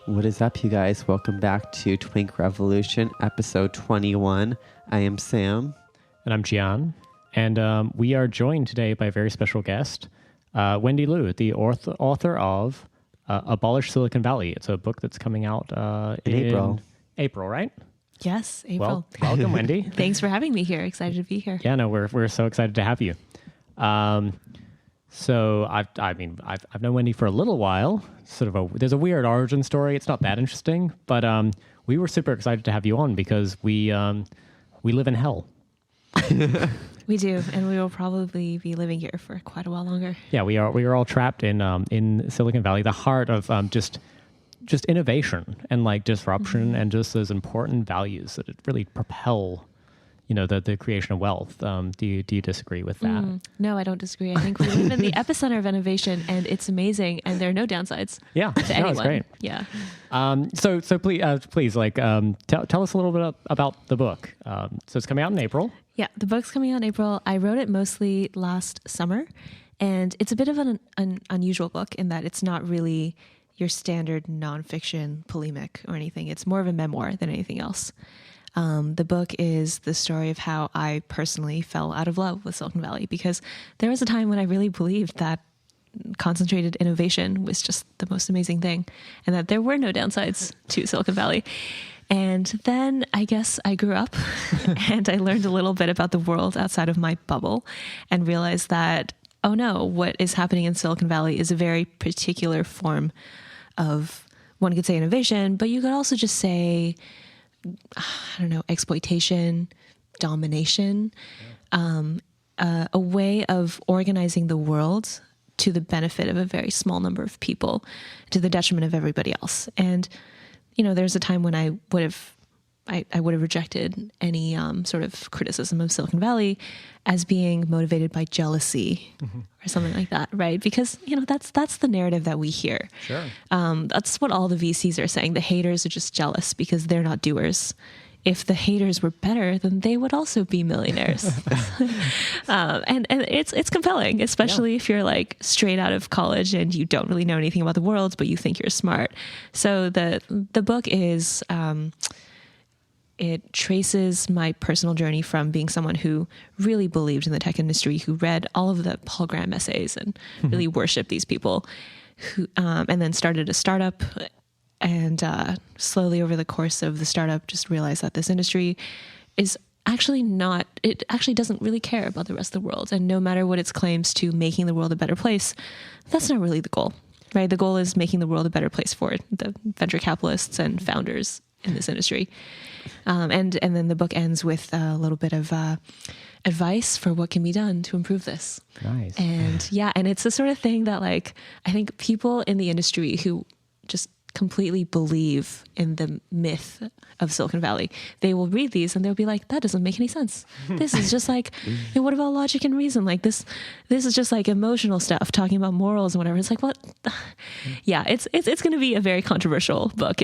What is up, you guys? Welcome back to Twink Revolution, episode 21. I am Sam. And I'm Gian. And we are joined today by a very special guest, Wendy Liu, the author of Abolish Silicon Valley. It's a book that's coming out in April. April, right? Yes, April. Well, welcome, Wendy. Thanks for having me here. Excited to be here. Yeah, no, we're so excited to have you. So I've known Wendy for a little while. There's a weird origin story. It's not that interesting, but we were super excited to have you on because we live in hell. We do, and we will probably be living here for quite a while longer. Yeah, we are all trapped in Silicon Valley, the heart of just innovation and like disruption and just those important values that really propel, the creation of wealth. Do you disagree with that? No, I don't disagree. I think we live in the epicenter of innovation, and it's amazing, and there are no downsides. Yeah, to anyone. It's great. Yeah. So please, tell us a little bit about the book. So it's coming out in April. Yeah, the book's coming out in April. I wrote it mostly last summer, and it's a bit of an unusual book in that it's not really your standard nonfiction polemic or anything. It's more of a memoir than anything else. The book is the story of how I personally fell out of love with Silicon Valley, because there was a time when I really believed that concentrated innovation was just the most amazing thing and that there were no downsides to Silicon Valley. And then I guess I grew up and I learned a little bit about the world outside of my bubble and realized that, oh no, what is happening in Silicon Valley is a very particular form of, one could say innovation, but you could also just say, exploitation, domination, a way of organizing the world to the benefit of a very small number of people, to the detriment of everybody else. And, there's a time when I would have rejected any sort of criticism of Silicon Valley as being motivated by jealousy or something like that, right? Because, that's the narrative that we hear. Sure. That's what all the VCs are saying. The haters are just jealous because they're not doers. If the haters were better, then they would also be millionaires. And it's compelling, especially if you're like straight out of college and you don't really know anything about the world, but you think you're smart. So the book is, it traces my personal journey from being someone who really believed in the tech industry, who read all of the Paul Graham essays and really worshiped these people, who and then started a startup. And slowly over the course of the startup, just realized that this industry is actually it actually doesn't really care about the rest of the world. And no matter what its claims to making the world a better place, that's not really the goal, right? The goal is making the world a better place for the venture capitalists and founders in this industry. And then the book ends with a little bit of advice for what can be done to improve this. Nice. And it's the sort of thing that I think people in the industry who just completely believe in the myth of Silicon Valley, they will read these and they'll be like, that doesn't make any sense. This is just like, what about logic and reason? Like this is just like emotional stuff, talking about morals and whatever. It's like, what? Yeah, it's going to be a very controversial book.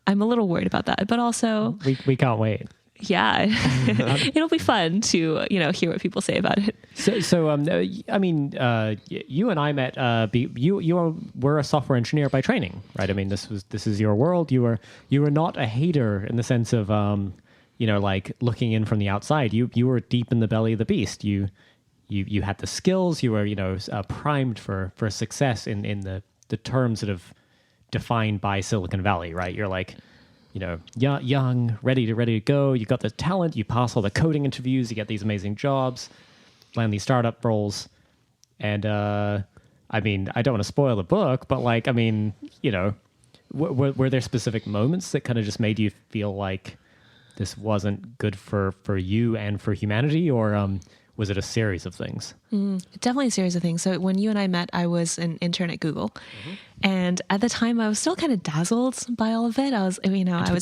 I'm a little worried about that, but also we can't wait. Yeah, it'll be fun to hear what people say about it. So you and I met. You were a software engineer by training, right? I mean, this is your world. You were not a hater in the sense of like looking in from the outside. You were deep in the belly of the beast. You had the skills. You were primed for success in the terms that have defined by Silicon Valley, right? You're like, young, ready to go. You got the talent. You pass all the coding interviews. You get these amazing jobs, land these startup roles. And I don't want to spoil the book, but were there specific moments that kind of just made you feel like this wasn't good for you and for humanity, or was it a series of things? Definitely a series of things. So when you and I met, I was an intern at Google. And at the time, I was still kind of dazzled by all of it.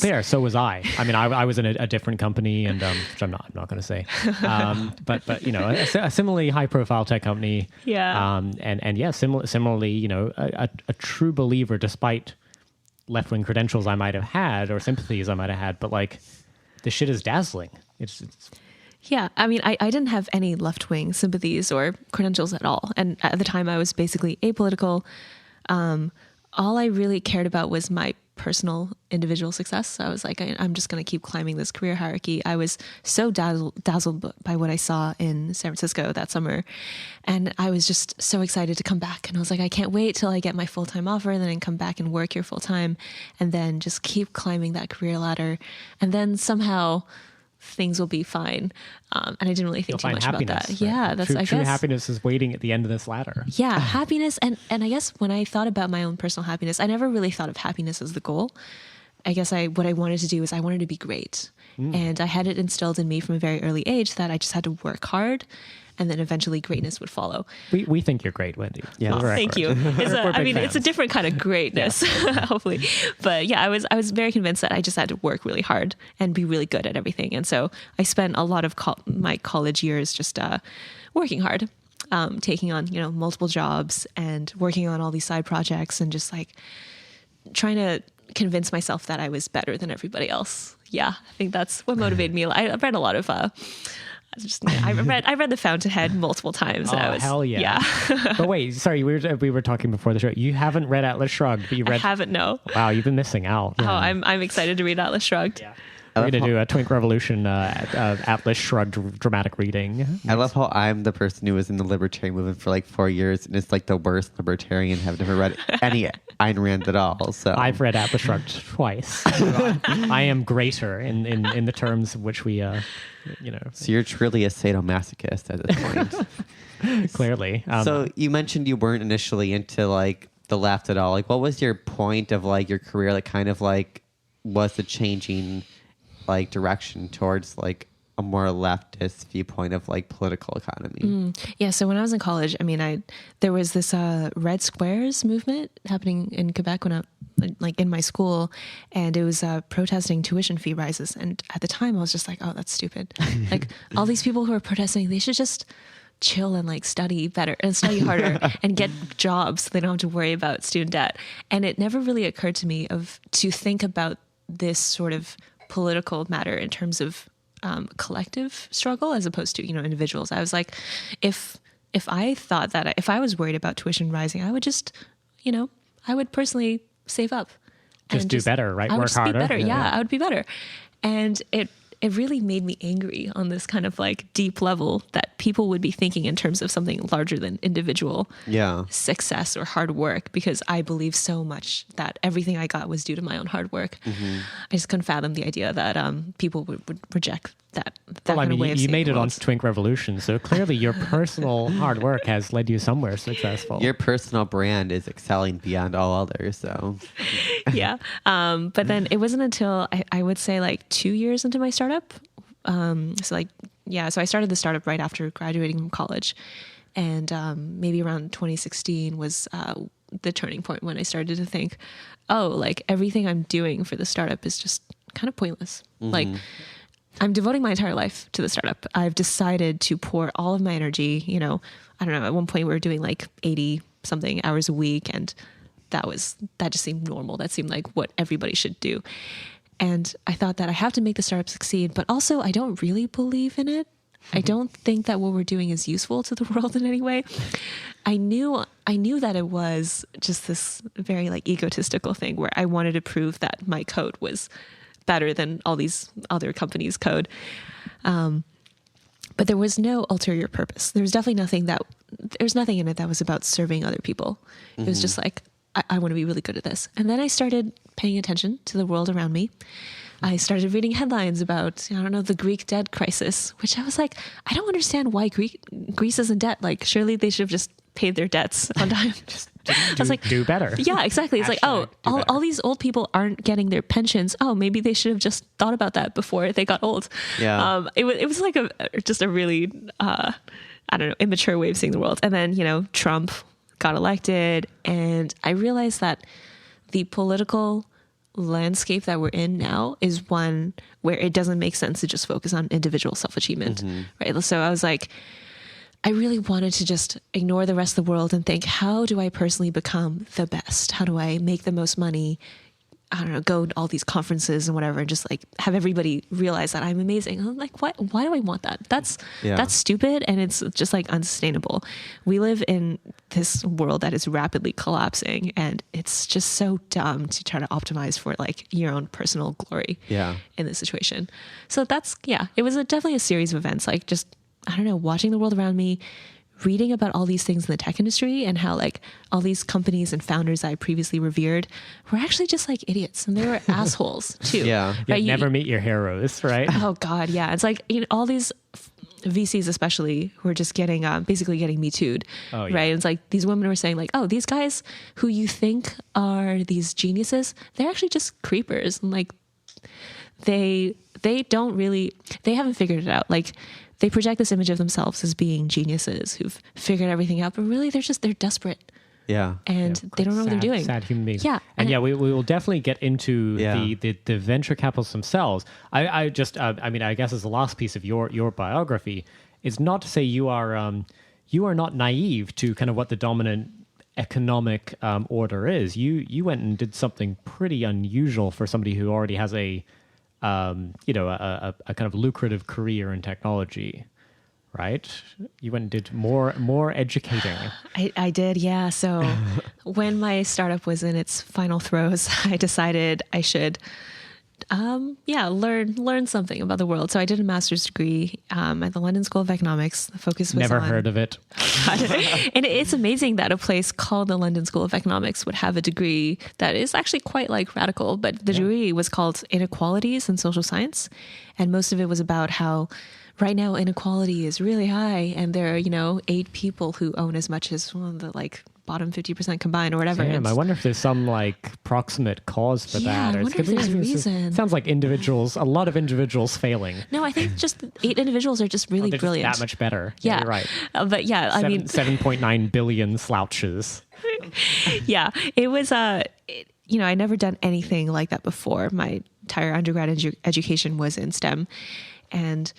Fair, so was I. I mean, I was in a different company, and which I'm not going to say. But a similarly high-profile tech company. Yeah. Similarly, a true believer, despite left-wing credentials I might have had or sympathies I might have had. But this shit is dazzling. It's Yeah, I mean, I didn't have any left-wing sympathies or credentials at all. And at the time, I was basically apolitical. All I really cared about was my personal individual success. So I was like, I'm just going to keep climbing this career hierarchy. I was so dazzled by what I saw in San Francisco that summer. And I was just so excited to come back. And I was like, I can't wait till I get my full-time offer and then I can come back and work here full-time and then just keep climbing that career ladder. And then somehow things will be fine. And I didn't really think too much about that. Right? Yeah, that's true happiness is waiting at the end of this ladder. Yeah, happiness. And I guess when I thought about my own personal happiness, I never really thought of happiness as the goal. I guess what I wanted to do is I wanted to be great. And I had it instilled in me from a very early age that I just had to work hard and then eventually greatness would follow. We think you're great, Wendy. Yeah, thank you. It's a different kind of greatness, hopefully. But yeah, I was very convinced that I just had to work really hard and be really good at everything. And so I spent a lot of my college years just working hard, taking on multiple jobs and working on all these side projects and just like trying to convince myself that I was better than everybody else. Yeah, I think that's what motivated me. I read a lot of. I read The Fountainhead multiple times. Oh, and I was, hell yeah! But wait, sorry, we were talking before the show. You haven't read Atlas Shrugged, but you read. I haven't. No. Wow, you've been missing out. Oh, I'm excited to read Atlas Shrugged. Yeah. We're going to do a Twink Revolution Atlas Shrugged dramatic reading. I love how I'm the person who was in the libertarian movement for like 4 years, and it's like the worst libertarian. Have never read any Ayn Rand at all. So I've read Atlas Shrugged twice. So I am greater in the terms of which we, So you're truly a sadomasochist at this point. Clearly. So you mentioned you weren't initially into like the left at all. Like, what was your point of like your career? Like, kind of like was the changing like direction towards like a more leftist viewpoint of like political economy? Yeah. So when I was in college, there was this Red Squares movement happening in Quebec when like in my school, and it was protesting tuition fee rises. And at the time I was just like, oh, that's stupid. Like all these people who are protesting, they should just chill and like study better and study harder and get jobs so they don't have to worry about student debt. And it never really occurred to me to think about this sort of political matter in terms of collective struggle as opposed to individuals. I was like, if I thought that if I was worried about tuition rising, I would just I would personally save up, just do better, right? I would Work just harder. Be better. Yeah, I would be better. And it really made me angry on this kind of like deep level that people would be thinking in terms of something larger than individual success or hard work, because I believe so much that everything I got was due to my own hard work. I just couldn't fathom the idea that people would reject that kind of way of you seeing made the it world. on Twink Revolution, so clearly your personal hard work has led you somewhere successful. Your personal brand is excelling beyond all others. So yeah. But then it wasn't until I would say like 2 years into my startup. So I started the startup right after graduating from college, and maybe around 2016 was the turning point when I started to think, oh, like everything I'm doing for the startup is just kind of pointless. Like I'm devoting my entire life to the startup. I've decided to pour all of my energy, I don't know, at one point we were doing like 80 something hours a week, and that just seemed normal. That seemed like what everybody should do. And I thought that I have to make the startup succeed, but also I don't really believe in it. I don't think that what we're doing is useful to the world in any way. I knew that it was just this very like egotistical thing where I wanted to prove that my code was better than all these other companies' code. But there was no ulterior purpose. There was definitely nothing in it that was about serving other people. It was just like, I want to be really good at this. And then I started paying attention to the world around me. I started reading headlines about, the Greek debt crisis, which I was like, I don't understand why Greece is in debt. Like, surely they should have just paid their debts on time. I was like, do better. Yeah, exactly. It's like, all these old people aren't getting their pensions. Oh, maybe they should have just thought about that before they got old. Yeah. It was like just a really, immature way of seeing the world. And then, Trump got elected, and I realized that the political landscape that we're in now is one where it doesn't make sense to just focus on individual self-achievement, right? So I was like, I really wanted to just ignore the rest of the world and think, how do I personally become the best? How do I make the most money, I don't know, go to all these conferences and whatever, and just like have everybody realize that I'm amazing. I'm like, what? Why do I want that? That's stupid, and it's just like unsustainable. We live in this world that is rapidly collapsing, and it's just so dumb to try to optimize for like your own personal glory. In this situation. So that's it was definitely a series of events, like just I don't know, watching the world around me, reading about all these things in the tech industry and how like all these companies and founders that I previously revered were actually just like idiots, and they were assholes too. Right? You never meet your heroes, right? Oh God. Yeah. It's like, all these VCs especially who are just getting, basically getting Me Too'd. Right. And it's like these women were saying like, oh, these guys who you think are these geniuses, they're actually just creepers. And like, they haven't figured it out. Like, they project this image of themselves as being geniuses who've figured everything out, but really they're desperate. And they don't know what they're doing. Sad human beings. And we will definitely get into the venture capitalists themselves. I guess as the last piece of your biography is not to say you are not naive to kind of what the dominant economic order is. You went and did something pretty unusual for somebody who already has a kind of lucrative career in technology, right? You went and did more educating. I did, yeah. So when my startup was in its final throes, I decided I should learn something about the world. So I did a master's degree at the London School of Economics. The focus was Never heard of it. And it's amazing that a place called the London School of Economics would have a degree that is actually quite like radical. But the degree was called Inequalities in Social Science. And most of it was about how right now inequality is really high, and there are, 8 people who own as much as the like bottom 50% combined or whatever. Damn, I wonder if there's some like proximate cause for that. I wonder if there's a reason. Sounds like a lot of individuals failing. No, I think just 8 individuals are just really brilliant. Just that much better. Yeah, you're right. But yeah, I mean, 7.9 billion slouches. Yeah, it was. I'd never done anything like that before. My entire undergrad education was in STEM, and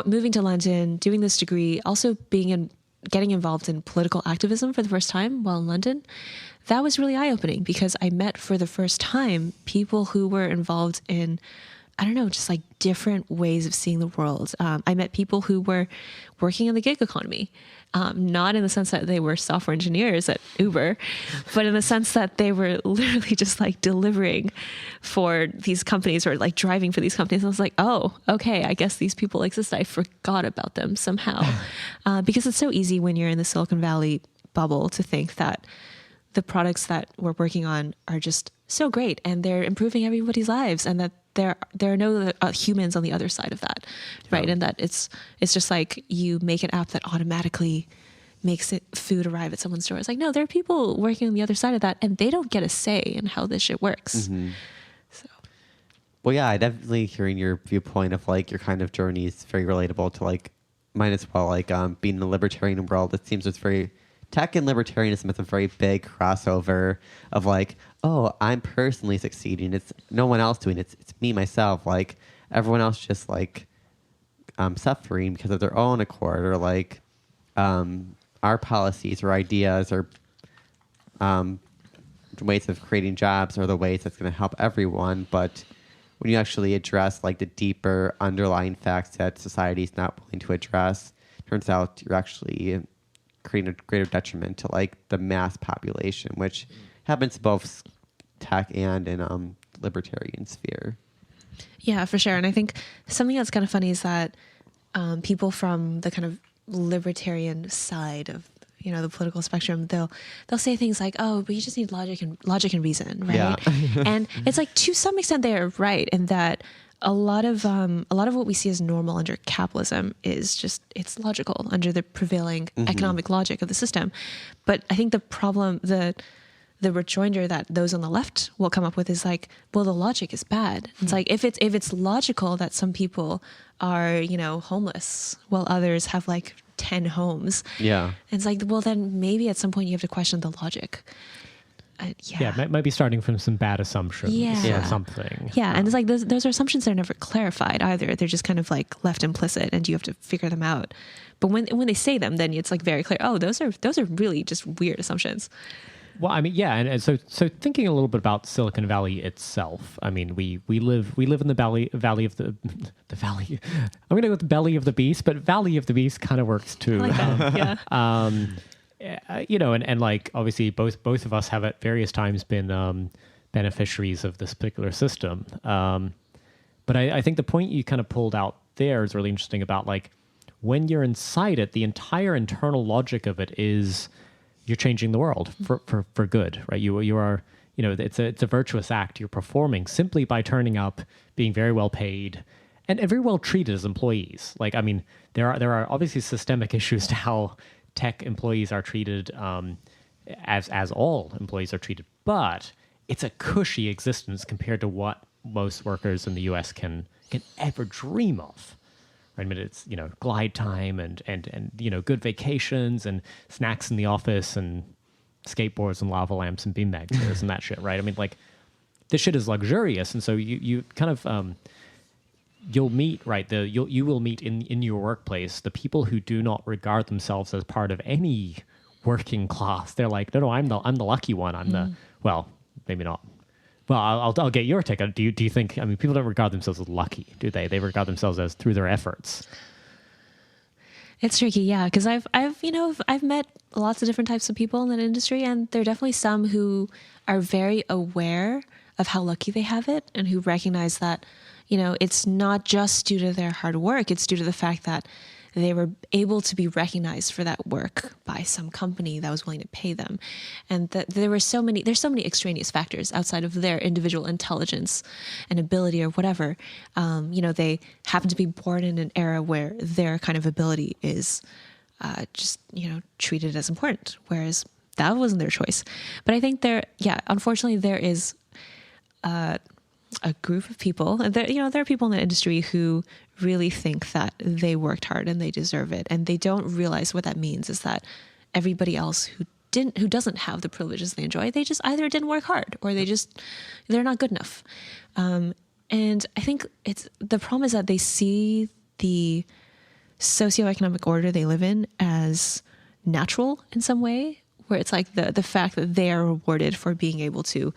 moving to London, doing this degree, also getting involved in political activism for the first time while in London, that was really eye-opening because I met for the first time people who were involved in, I don't know, just like different ways of seeing the world. I met people who were working in the gig economy, not in the sense that they were software engineers at Uber, but in the sense that they were literally just like delivering for these companies or like driving for these companies. And I was like, oh, okay, I guess these people exist. I forgot about them somehow. Because it's so easy when you're in the Silicon Valley bubble to think that the products that we're working on are just so great and they're improving everybody's lives, and that there are no humans on the other side of that, right? And that it's just like you make an app that automatically makes food arrive at someone's door. It's like, no, there are people working on the other side of that, and they don't get a say in how this shit works. Mm-hmm. So, well, yeah, I definitely hearing your viewpoint of like your kind of journey is very relatable to like mine as well. Like being in the libertarian world, it seems it's very tech and libertarianism is a very big crossover of like, oh, I'm personally succeeding. It's no one else doing it. It's me, myself. Like everyone else just like suffering because of their own accord, or like our policies or ideas or ways of creating jobs are the ways that's going to help everyone. But when you actually address like the deeper underlying facts that society is not willing to address, turns out you're actually creating a greater detriment to like the mass population, which happens both tech and in libertarian sphere. Yeah, for sure. And I think something that's kind of funny is that people from the kind of libertarian side of the political spectrum, they'll say things like, "Oh, but you just need logic and reason," right? Yeah. And it's like to some extent they are right in that a lot of what we see as normal under capitalism is just it's logical under the prevailing economic logic of the system. But I think the problem, the rejoinder that those on the left will come up with is like, well, the logic is bad. It's like if it's logical that some people are homeless while others have like 10 homes. Yeah, it's like, well, then maybe at some point you have to question the logic. It might be starting from some bad assumptions or something. Yeah, and it's like those are assumptions that are never clarified either. They're just kind of like left implicit, and you have to figure them out. But when they say them, then it's like very clear. Oh, those are really just weird assumptions. Well, I mean, yeah, and so thinking a little bit about Silicon Valley itself. I mean, we live in the valley of the valley. I'm going to go with the belly of the beast, but Valley of the Beast kind of works too. I like that. Yeah. You know, and like obviously both of us have at various times been beneficiaries of this particular system. But I think the point you kind of pulled out there is really interesting about like when you're inside it, the entire internal logic of it is you're changing the world for good, right? You are, you know, it's a virtuous act you're performing simply by turning up, being very well paid, and very well treated as employees. Like, I mean, there are obviously systemic issues to how tech employees are treated, as all employees are treated, but it's a cushy existence compared to what most workers in the U.S. can ever dream of. I mean, it's, you know, glide time and you know, good vacations and snacks in the office and skateboards and lava lamps and beanbag chairs and that shit, right? I mean, like, this shit is luxurious, and so you kind of you'll meet, right? You will meet in your workplace the people who do not regard themselves as part of any working class. They're like, no, I'm the lucky one. I'm the, well, maybe not. Well, I'll get your take on it. Do you think, I mean, people don't regard themselves as lucky, do they? They regard themselves as through their efforts. It's tricky, yeah, because I've met lots of different types of people in that industry, and there are definitely some who are very aware of how lucky they have it and who recognize that, you know, it's not just due to their hard work, it's due to the fact that they were able to be recognized for that work by some company that was willing to pay them. And that there's so many extraneous factors outside of their individual intelligence and ability or whatever. You know, they happen to be born in an era where their kind of ability is just, you know, treated as important, whereas that wasn't their choice. But I think unfortunately there is a group of people, and there are people in the industry who really think that they worked hard and they deserve it, and they don't realize what that means is that everybody else who doesn't have the privileges they enjoy, they just either didn't work hard or they're not good enough. And I think the problem is that they see the socioeconomic order they live in as natural in some way, where it's like the fact that they are rewarded for being able to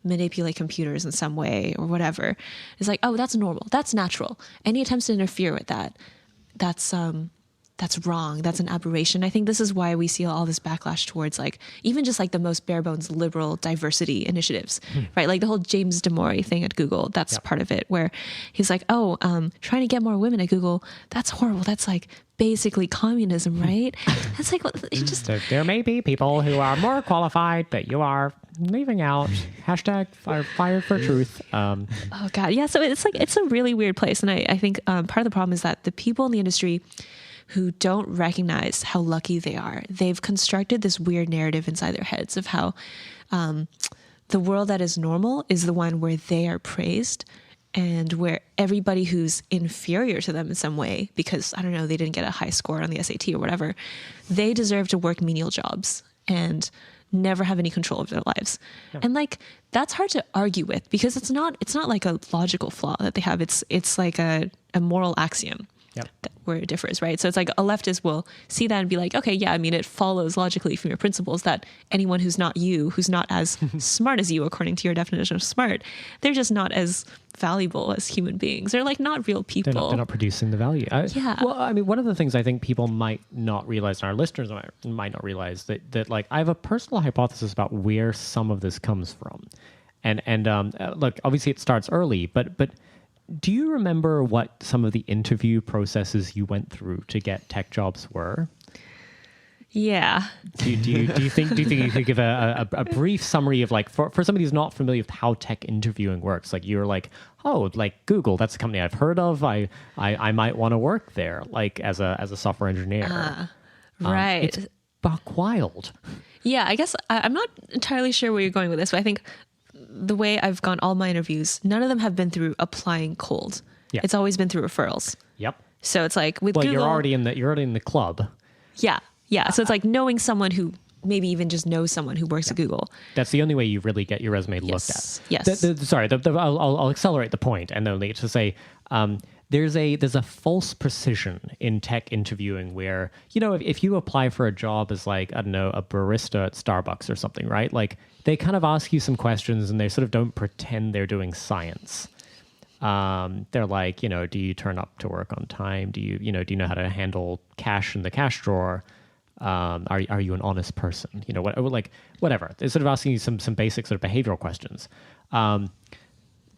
manipulate computers in some way or whatever is like, oh, that's normal, that's natural. Any attempts to interfere with that's wrong, that's an aberration. I think this is why we see all this backlash towards like even just like the most bare bones liberal diversity initiatives, right? Like the whole James Damore thing at Google, that's part of it, where he's like, oh, trying to get more women at Google, that's horrible, that's like basically communism, right? It's like, well, so there may be people who are more qualified, but you are leaving out #fired for truth. Oh God, yeah. So it's like it's a really weird place, and I think part of the problem is that the people in the industry who don't recognize how lucky they are, they've constructed this weird narrative inside their heads of how the world that is normal is the one where they are praised, and where everybody who's inferior to them in some way, because, I don't know, they didn't get a high score on the SAT or whatever, they deserve to work menial jobs and never have any control of their lives. Yeah. And like, that's hard to argue with, because it's not like a logical flaw that they have. It's like a moral axiom. Yep. Where it differs, right? So it's like a leftist will see that and be like, okay, yeah, I mean, it follows logically from your principles that anyone who's not as smart as you, according to your definition of smart, they're just not as valuable as human beings. They're like not real people. They're not producing the value. Yeah. Well, I mean, one of the things I think people might not realize, and our listeners might not realize, that like I have a personal hypothesis about where some of this comes from. And look, obviously it starts early, but do you remember what some of the interview processes you went through to get tech jobs were? Yeah. Do you think you could give a brief summary of like for somebody who's not familiar with how tech interviewing works? Like you're like, oh, like Google, that's a company I've heard of. I might want to work there, like as a software engineer. Right. It's buck wild. Yeah, I guess I'm not entirely sure where you're going with this, but I think the way I've gone all my interviews, none of them have been through applying cold. Yeah. It's always been through referrals. Yep. So it's like with Google, you're already in the club. Yeah. Yeah. So it's like knowing someone who maybe even just knows someone who works at Google. That's the only way you really get your resume looked at. Yes. Sorry, I'll accelerate the point and only to say there's a false precision in tech interviewing where, if you apply for a job as like, I don't know, a barista at Starbucks or something, right? Like they kind of ask you some questions and they sort of don't pretend they're doing science. They're like, do you turn up to work on time? Do you know how to handle cash in the cash drawer? Are you an honest person? Whatever. They're sort of asking you some basic sort of behavioral questions.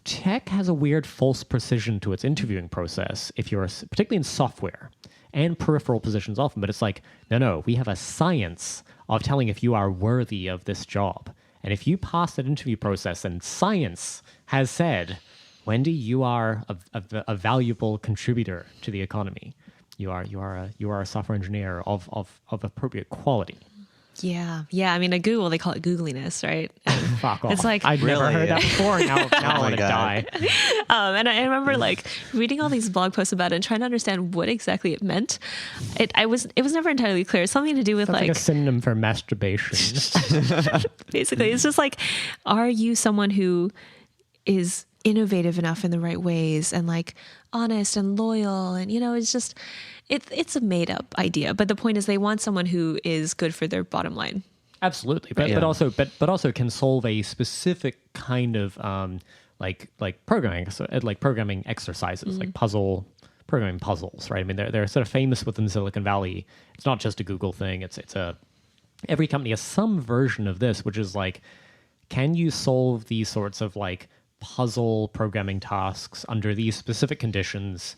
Tech has a weird false precision to its interviewing process if you're particularly in software and peripheral positions often, but it's like, no, we have a science of telling if you are worthy of this job. And if you pass that interview process and science has said, Wendy, you are a valuable contributor to the economy. You are a software engineer of appropriate quality. Yeah. I mean, at Google, they call it googliness, right? Fuck off. It's like, I'd never heard that before. Now I want to die. And I remember like reading all these blog posts about it and trying to understand what exactly it meant. It was never entirely clear. Something to do with like a synonym for masturbation. Basically, it's just like, are you someone who is innovative enough in the right ways and like honest and loyal? And it's just it's a made up idea, but the point is they want someone who is good for their bottom line. Absolutely, but also can solve a specific kind of like programming, so like programming exercises, like programming puzzles, right? I mean, they're sort of famous within Silicon Valley. It's not just a Google thing. It's every company has some version of this, which is like, can you solve these sorts of like puzzle programming tasks under these specific conditions?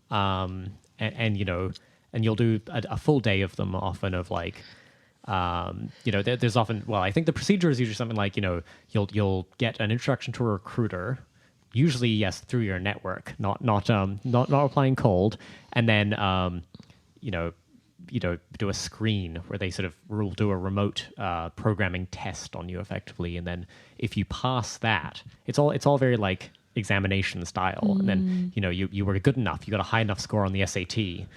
And you'll do a full day of them often of like, there's often, well, I think the procedure is usually something like, you'll get an introduction to a recruiter, usually, yes, through your network, not applying cold. And then, do a screen where they sort of will do a remote programming test on you effectively. And then if you pass that, it's all very like examination style. And then, you were good enough, you got a high enough score on the SAT.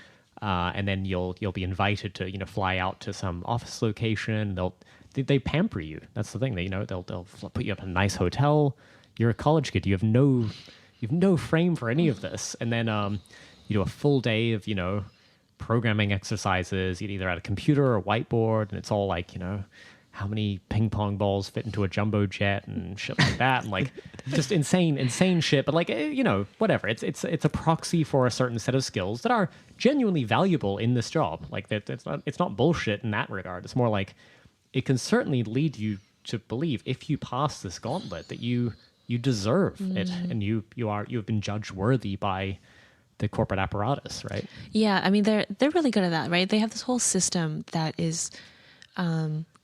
And then you'll be invited to fly out to some office location. They pamper you. That's the thing. They'll put you up in a nice hotel. You're a college kid. You have no frame for any of this. And then you do a full day of programming exercises. You're either at a computer or a whiteboard, and it's all like how many ping pong balls fit into a jumbo jet and shit like that, and like just insane shit. But like whatever. It's a proxy for a certain set of skills that are genuinely valuable in this job. Like it's not bullshit in that regard. It's more like it can certainly lead you to believe if you pass this gauntlet that you deserve it, and you've been judged worthy by the corporate apparatus, right? Yeah, I mean they're really good at that, right? They have this whole system that is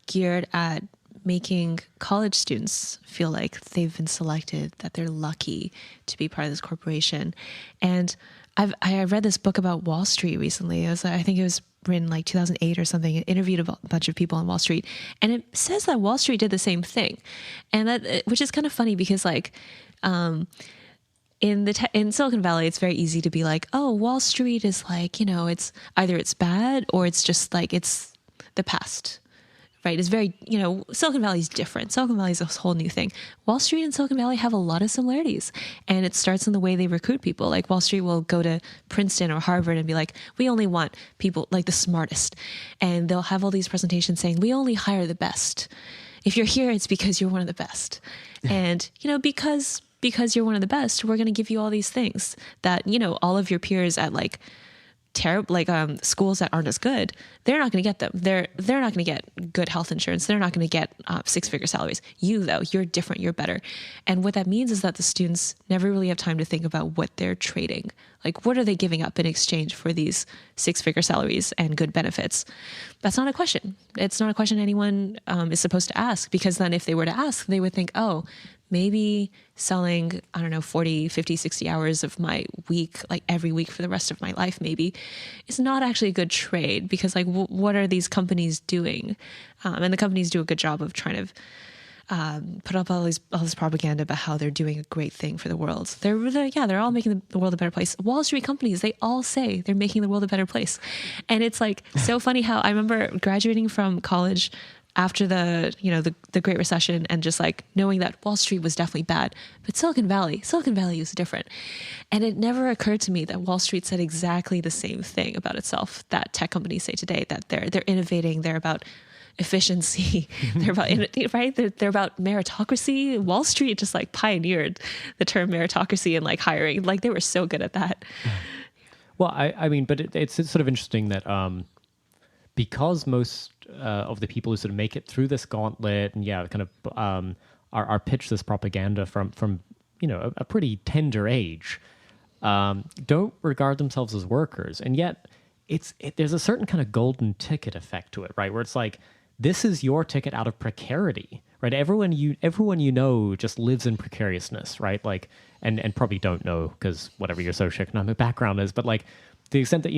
geared at making college students feel like they've been selected, that they're lucky to be part of this corporation. And I read this book about Wall Street recently. I think it was written like 2008 or something. It interviewed a bunch of people on Wall Street, and it says that Wall Street did the same thing, and that, which is kind of funny because like in Silicon Valley, it's very easy to be like, oh, Wall Street is like it's either it's bad or it's just like it's the past. Right, it's very, Silicon Valley is different. Silicon Valley is a whole new thing. Wall Street and Silicon Valley have a lot of similarities. And it starts in the way they recruit people. Like Wall Street will go to Princeton or Harvard and be like, we only want people like the smartest. And they'll have all these presentations saying, we only hire the best. If you're here, it's because you're one of the best. And, because you're one of the best, we're going to give you all these things that, all of your peers at like terrible, like schools that aren't as good, they're not going to get them. They're not going to get good health insurance. They're not going to get 6-figure salaries. You though, you're different. You're better. And what that means is that the students never really have time to think about what they're trading. Like, what are they giving up in exchange for these 6-figure salaries and good benefits? That's not a question. It's not a question anyone is supposed to ask, because then if they were to ask, they would think, oh, maybe selling, 40, 50, 60 hours of my week, like every week for the rest of my life, maybe, is not actually a good trade, because like, what are these companies doing? And the companies do a good job of trying to put up all this propaganda about how they're doing a great thing for the world. They're all making the world a better place. Wall Street companies, they all say they're making the world a better place. And it's like so funny how I remember graduating from college after the Great Recession, and just like knowing that Wall Street was definitely bad, but Silicon Valley is different. And it never occurred to me that Wall Street said exactly the same thing about itself that tech companies say today, that they're innovating, they're about efficiency, they're about right, they're about meritocracy. Wall Street just like pioneered the term meritocracy and like hiring, like they were so good at that. Well, I mean, but it's sort of interesting that because most of the people who sort of make it through this gauntlet and kind of are pitched this propaganda from a pretty tender age, don't regard themselves as workers, and yet there's a certain kind of golden ticket effect to it, right? Where it's like, this is your ticket out of precarity, right? Everyone you know just lives in precariousness, right? Like, and probably don't know because whatever your socioeconomic background is, but like to the extent that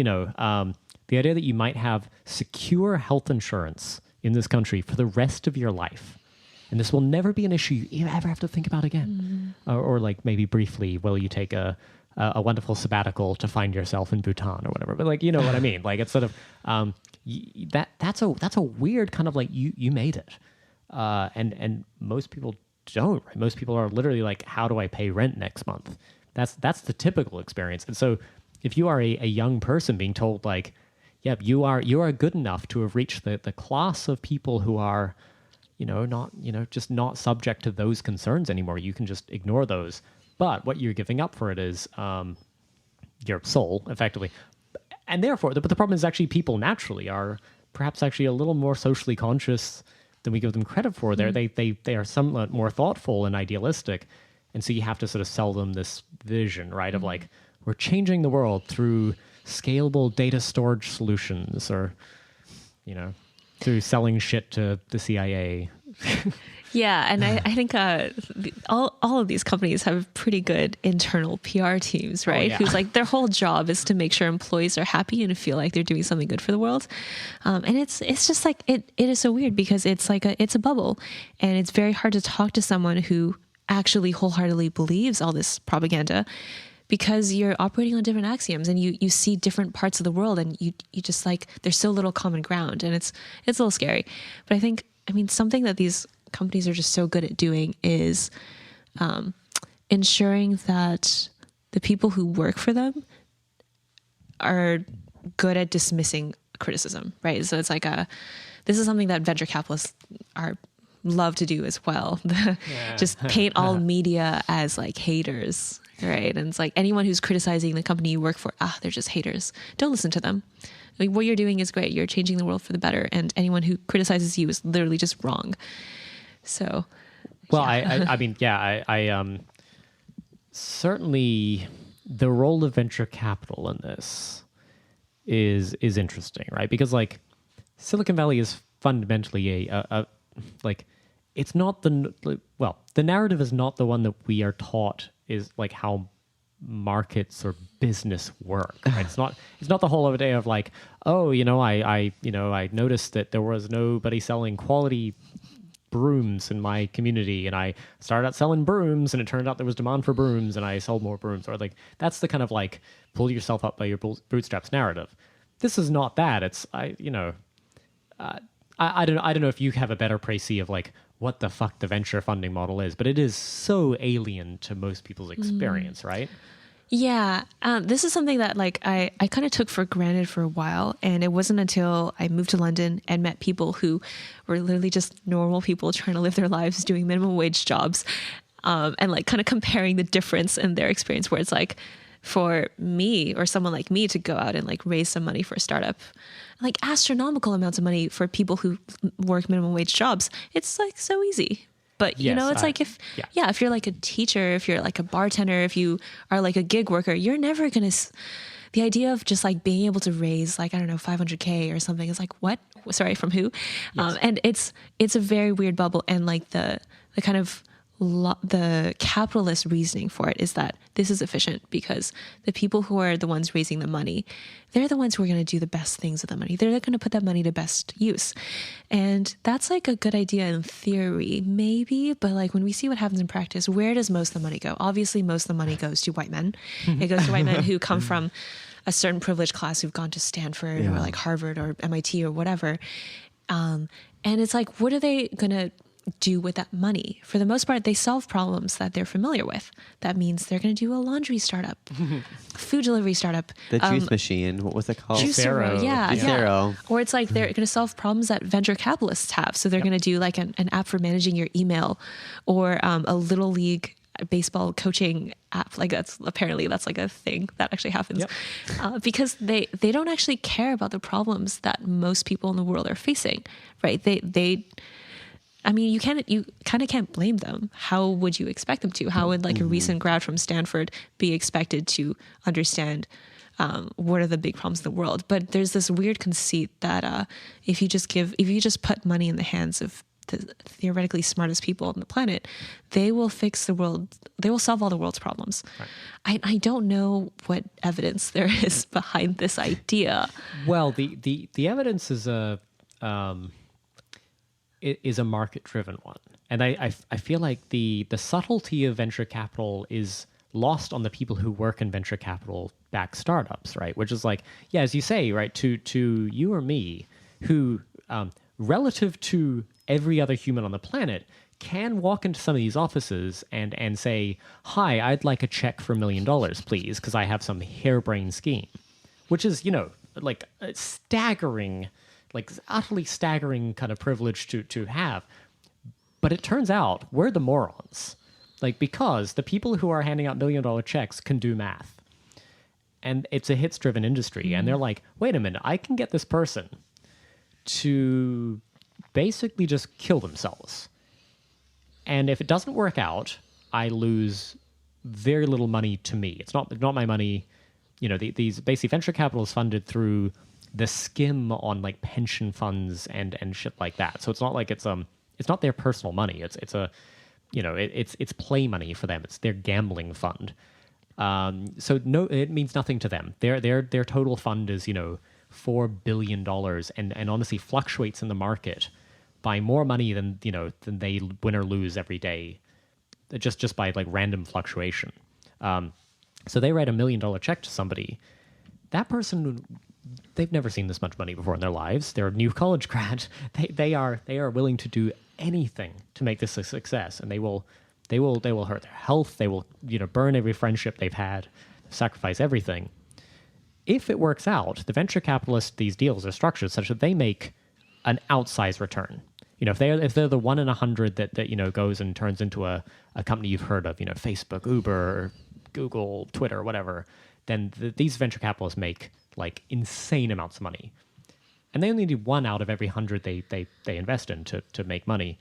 the idea that you might have secure health insurance in this country for the rest of your life, and this will never be an issue you ever have to think about again, or like maybe briefly, will you take a wonderful sabbatical to find yourself in Bhutan or whatever? But like, you know what I mean? Like, it's sort of that's a weird kind of like you made it, and most people don't. Right? Most people are literally like, how do I pay rent next month? That's the typical experience. And so if you are a young person being told like, yeah, you are good enough to have reached the class of people who are, just not subject to those concerns anymore. You can just ignore those. But what you're giving up for it is your soul, effectively. And therefore, but the problem is actually people naturally are perhaps actually a little more socially conscious than we give them credit for. They are somewhat more thoughtful and idealistic. And so you have to sort of sell them this vision, right, of like, we're changing the world through scalable data storage solutions, or, through selling shit to the CIA. Yeah, and I think all of these companies have pretty good internal PR teams, right? yeah. Who's like, their whole job is to make sure employees are happy and feel like they're doing something good for the world. And it's just like it is so weird because it's like it's a bubble, and it's very hard to talk to someone who actually wholeheartedly believes all this propaganda, because you're operating on different axioms and you see different parts of the world, and you just like, there's so little common ground, and it's a little scary. But I mean, something that these companies are just so good at doing is ensuring that the people who work for them are good at dismissing criticism, right? So it's like this is something that venture capitalists love to do as well. Just paint all media as like haters, right? And it's like, anyone who's criticizing the company you work for, they're just haters. Don't listen to them. I mean, what you're doing is great. You're changing the world for the better. And anyone who criticizes you is literally just wrong. So, well, yeah. I certainly the role of venture capital in this is interesting, right? Because like Silicon Valley is fundamentally a like, it's not the narrative is not the one that we are taught is like how markets or business work, right? It's not the whole idea of like, I noticed that there was nobody selling quality brooms in my community, and I started out selling brooms, and it turned out there was demand for brooms, and I sold more brooms. Or like, that's the kind of like pull yourself up by your bootstraps narrative. This is not that. It's I don't know if you have a better précis of like what the fuck the venture funding model is, but it is so alien to most people's experience, right? Yeah, this is something that like I kind of took for granted for a while, and it wasn't until I moved to London and met people who were literally just normal people trying to live their lives doing minimum wage jobs, and like kind of comparing the difference in their experience, where it's like, for me or someone like me to go out and like raise some money for a startup, like astronomical amounts of money for people who work minimum wage jobs, it's like so easy. But it's like if you're like a teacher, if you're like a bartender, if you are like a gig worker, you're never going to, the idea of just like being able to raise like, I don't know, 500K or something is like, what? Sorry, from who? Yes. And it's a very weird bubble. And like the kind of the capitalist reasoning for it is that this is efficient because the people who are the ones raising the money, they're the ones who are going to do the best things with the money. They're going to put that money to best use. And that's like a good idea in theory, maybe. But like when we see what happens in practice, where does most of the money go? Obviously, most of the money goes to white men. It goes to white men who come from a certain privileged class who've gone to Stanford or like Harvard or MIT or whatever. And it's like, what are they going to do with that money? For the most part, they solve problems that they're familiar with. That means they're going to do a laundry startup, food delivery startup. The juice machine. What was it called? Juicero. Yeah. Juicero. Or it's like they're going to solve problems that venture capitalists have. So they're going to do like an app for managing your email, or a little league baseball coaching app. Like that's like a thing that actually happens. Because they don't actually care about the problems that most people in the world are facing, right? I mean, you kind of can't blame them. How would you expect them to? How would like a recent grad from Stanford be expected to understand what are the big problems in the world? But there's this weird conceit that if you just put money in the hands of the theoretically smartest people on the planet, they will fix the world. They will solve all the world's problems. Right. I don't know what evidence there is behind this idea. Well, the evidence is a market-driven one. And I feel like the subtlety of venture capital is lost on the people who work in venture capital-backed startups, right? Which is like, yeah, as you say, right, to you or me, who, relative to every other human on the planet, can walk into some of these offices and say, hi, I'd like a check for $1 million, please, because I have some harebrained scheme. Which is, like a staggering... like utterly staggering kind of privilege to have. But it turns out we're the morons. Like, because the people who are handing out $1 million checks can do math. And it's a hits-driven industry. And they're like, wait a minute, I can get this person to basically just kill themselves. And if it doesn't work out, I lose very little money to me. It's not my money. These basically venture capital is funded through the skim on like pension funds and shit like that. So it's not like it's not their personal money. It's play money for them. It's their gambling fund. So no, it means nothing to them. Their total fund is $4 billion and honestly fluctuates in the market by more money than they win or lose every day, just by like random fluctuation. So they write $1 million check to somebody. That person, they've never seen this much money before in their lives. They're a new college grad. They are willing to do anything to make this a success, and they will hurt their health. They will burn every friendship they've had, sacrifice everything. If it works out, the venture capitalists, these deals are structured such that they make an outsized return. If they're the 1 in 100 that goes and turns into a company you've heard of, Facebook, Uber, Google, Twitter, whatever, then these venture capitalists make like insane amounts of money. And they only need 1 out of every 100 they invest in to make money.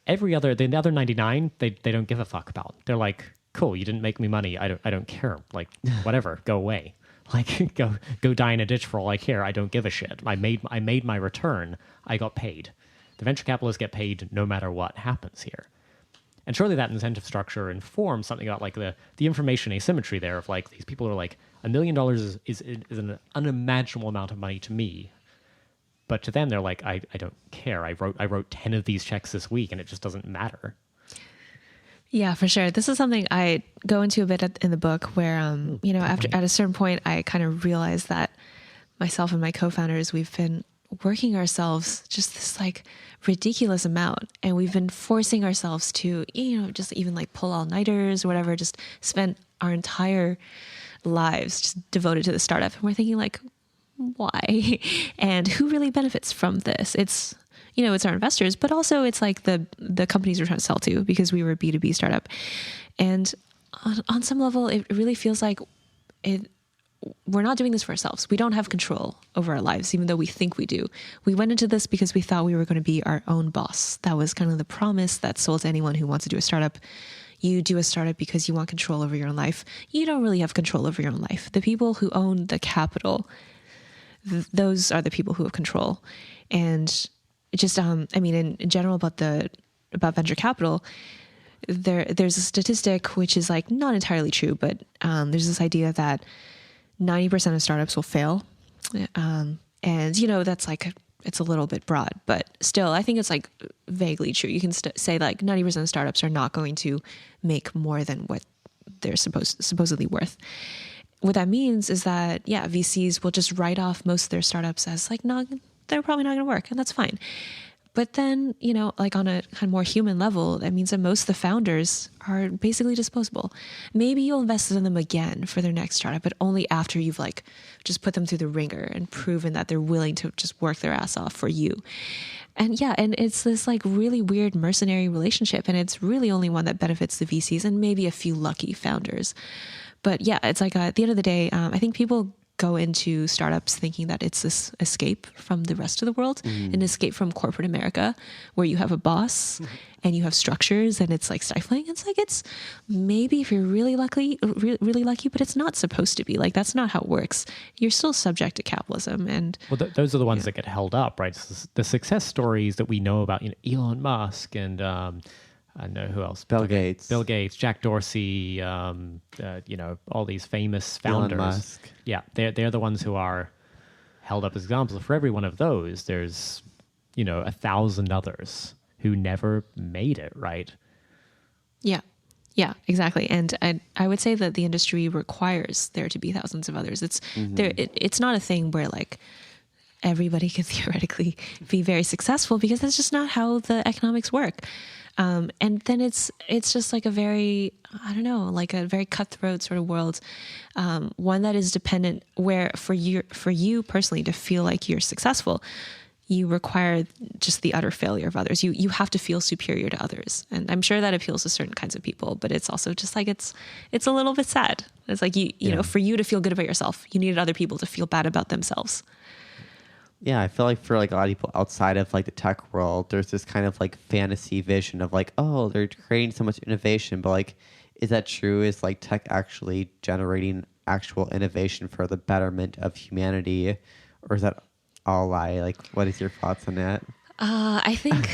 The other 99, they don't give a fuck about. They're like, cool, you didn't make me money. I don't care. Like, whatever, go away. Like, go die in a ditch for all I care. I don't give a shit. I made my return. I got paid. The venture capitalists get paid no matter what happens here. And surely that incentive structure informs something about like the information asymmetry there of like these people are like, $1 million is an unimaginable amount of money to me. But to them, they're like, I don't care. I wrote 10 of these checks this week and it just doesn't matter. Yeah, for sure. This is something I go into a bit in the book where, at a certain point, I kind of realized that myself and my co-founders, we've been working ourselves just this like ridiculous amount. And we've been forcing ourselves to, just even like pull all-nighters or whatever, just spend our entire lives just devoted to the startup. And we're thinking like, why? And who really benefits from this? It's, it's our investors, but also it's like the companies we're trying to sell to, because we were a B2B startup. And on some level, it really feels like we're not doing this for ourselves. We don't have control over our lives, even though we think we do. We went into this because we thought we were going to be our own boss. That was kind of the promise that's sold to anyone who wants to do a startup. You do a startup because you want control over your own life. You don't really have control over your own life. The people who own the capital, those are the people who have control. And just, in general about venture capital, there's a statistic which is like not entirely true, but there's this idea that 90% of startups will fail. And, that's like, it's a little bit broad, but still, I think it's like vaguely true. You can say like 90% of startups are not going to make more than what they're supposedly worth. What that means is that, VCs will just write off most of their startups as like, no, they're probably not going to work, and that's fine. But then, you know, like on a kind of more human level, that means that most of the founders are basically disposable. Maybe you'll invest in them again for their next startup, but only after you've like just put them through the ringer and proven that they're willing to just work their ass off for you. And yeah, and it's this like really weird mercenary relationship, and it's really only one that benefits the VCs and maybe a few lucky founders. But yeah, it's like at the end of the day, I think people go into startups thinking that it's this escape from the rest of the world, an escape from corporate America, where you have a boss and you have structures and it's like stifling. It's like, it's maybe if you're really lucky, but it's not supposed to be. Like, that's not how it works. You're still subject to capitalism. And well, those are the ones that get held up, right? The success stories that we know about, you know, Elon Musk and I know who else. Bill Gates, Jack Dorsey, you know, all these famous founders. Elon Musk. Yeah, they're the ones who are held up as examples. For every one of those, there's, you know, 1,000 others who never made it, right? Yeah, exactly. And I would say that the industry requires there to be thousands of others. It's it's not a thing where like everybody can theoretically be very successful, because that's just not how the economics work. And then it's just like a very, I don't know, like a very cutthroat sort of world, one that is dependent, where for you personally to feel like you're successful, you require just the utter failure of others. You have to feel superior to others. And I'm sure that appeals to certain kinds of people, but it's also just like, it's a little bit sad. It's like, you know, for you to feel good about yourself, you needed other people to feel bad about themselves. Yeah, I feel like for like a lot of people outside of like the tech world, there's this kind of like fantasy vision of like, oh, they're creating so much innovation, but like, is that true? Is like tech actually generating actual innovation for the betterment of humanity, or is that all a lie? Like, what is your thoughts on that? I think,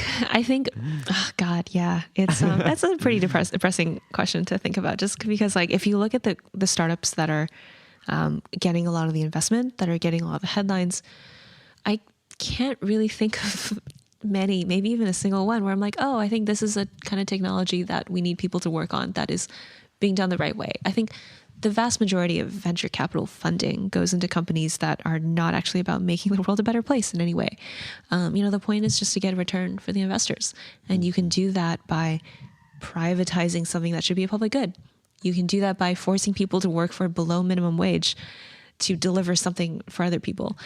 oh God, yeah, it's that's a pretty depressing question to think about. Just because, like, if you look at the startups that are getting a lot of the investment, that are getting a lot of the headlines, I can't really think of many, maybe even a single one, where I'm like, oh, I think this is a kind of technology that we need people to work on that is being done the right way. I think the vast majority of venture capital funding goes into companies that are not actually about making the world a better place in any way. You know, the point is just to get a return for the investors. And you can do that by privatizing something that should be a public good. You can do that by forcing people to work for below minimum wage to deliver something for other people.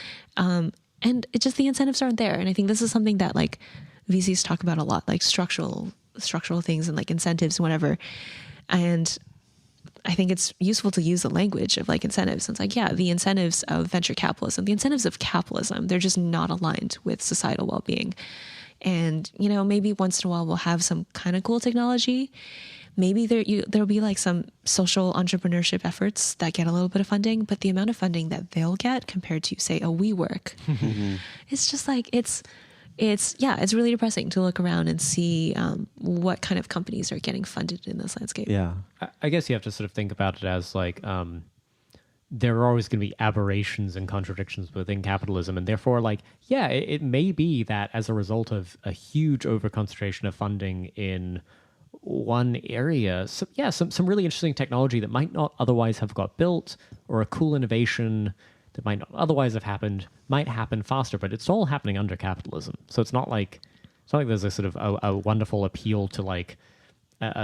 And it just, the incentives aren't there. And I think this is something that like VCs talk about a lot, like structural things and like incentives and whatever. And I think it's useful to use the language of like incentives. It's like, yeah, the incentives of venture capitalism, the incentives of capitalism, they're just not aligned with societal well-being. And, you know, maybe once in a while we'll have some kind of cool technology. Maybe there'll be like some social entrepreneurship efforts that get a little bit of funding, but the amount of funding that they'll get compared to, say, a WeWork, it's just like, it's really depressing to look around and see what kind of companies are getting funded in this landscape. Yeah. I guess you have to sort of think about it as like, there are always going to be aberrations and contradictions within capitalism. And therefore, like, yeah, it may be that as a result of a huge overconcentration of funding in one area, some really interesting technology that might not otherwise have got built, or a cool innovation that might not otherwise have happened, might happen faster, but it's all happening under capitalism. So it's not like there's a sort of a wonderful appeal to like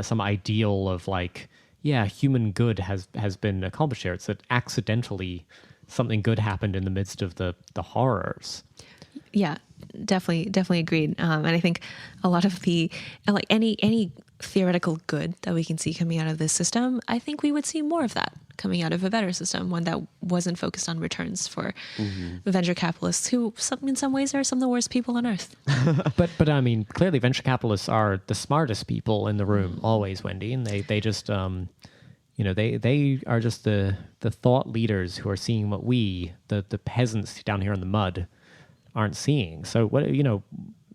some ideal of like, yeah, human good has been accomplished here. It's that accidentally something good happened in the midst of the horrors. Yeah, definitely agreed. And I think a lot of like any theoretical good that we can see coming out of this system, I think we would see more of that coming out of a better system, one that wasn't focused on returns for venture capitalists, who in some ways are some of the worst people on earth. But I mean, clearly venture capitalists are the smartest people in the room always, Wendy, and they just you know, they are just the thought leaders who are seeing what we, the peasants down here in the mud, aren't seeing. So what, you know,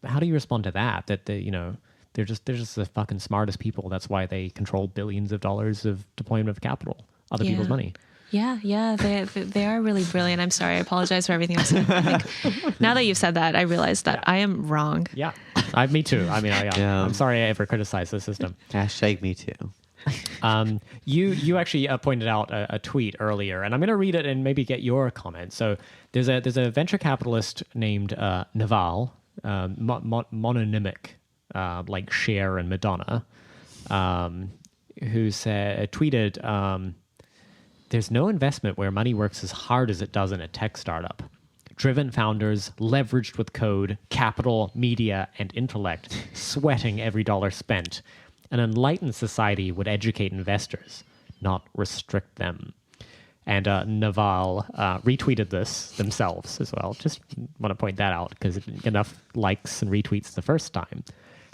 how do you respond to that? That you know, they're just the fucking smartest people. That's why they control billions of dollars of deployment of capital, other people's money. Yeah, they are really brilliant. I'm sorry, I apologize for everything I said. I think now that you've said that, I realize that I am wrong. Yeah, me too. I mean, I'm sorry I ever criticized the system. Hashtag me too. You actually pointed out a tweet earlier, and I'm going to read it and maybe get your comment. So there's a venture capitalist named Naval, mononymic, like Cher and Madonna, who tweeted, "There's no investment where money works as hard as it does in a tech startup. Driven founders, leveraged with code, capital, media, and intellect, sweating every dollar spent. An enlightened society would educate investors, not restrict them." And Naval retweeted this themselves as well. Just want to point that out because it didn't get enough likes and retweets the first time.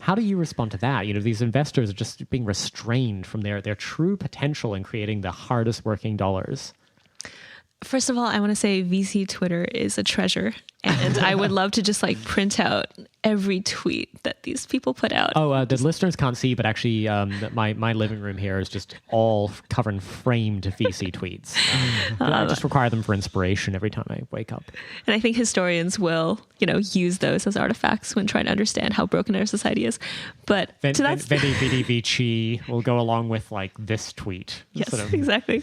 How do you respond to that? These investors are just being restrained from their true potential in creating the hardest working dollars. First of all, I want to say VC Twitter is a treasure, and I would love to just like print out every tweet that these people put out. Oh, the listeners can't see, but actually my living room here is just all covered in framed VC tweets. I just require them for inspiration every time I wake up. And I think historians will, use those as artifacts when trying to understand how broken our society is. But Wendy Vici will go along with like this tweet. Yes, exactly.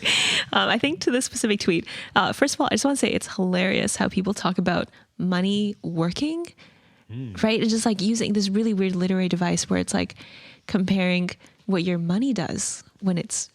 I think to this specific tweet, first of all, I just want to say it's hilarious how people talk about money working. Right? And just like using this really weird literary device where it's like comparing what your money does when it's,